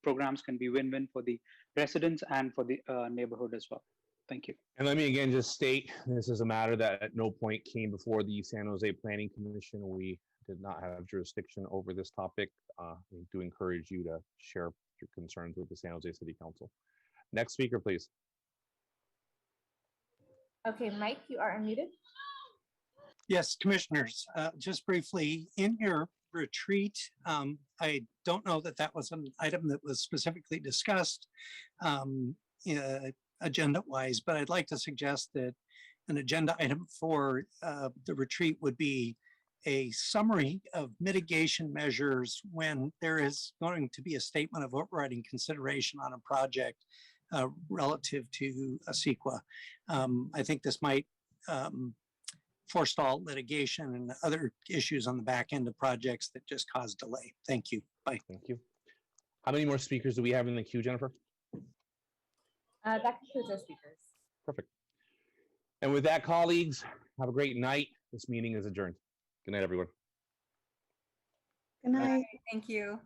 programs can be win-win for the residents and for the neighborhood as well. Thank you. And let me again just state, this is a matter that at no point came before the San Jose Planning Commission. We did not have jurisdiction over this topic. We do encourage you to share your concerns with the San Jose City Council. Next speaker, please. Okay, Mike, you are unmuted. Yes, commissioners, just briefly, in your retreat, I don't know that that was an item that was specifically discussed agenda-wise, but I'd like to suggest that an agenda item for the retreat would be a summary of mitigation measures when there is going to be a statement of overriding consideration on a project relative to a CEQA. I think this might forestall litigation and other issues on the back end of projects that just cause delay. Thank you. Bye. Thank you. How many more speakers do we have in the queue, Jennifer? That concludes our speakers. Perfect. And with that, colleagues, have a great night. This meeting is adjourned. Good night, everyone. Good night. Thank you.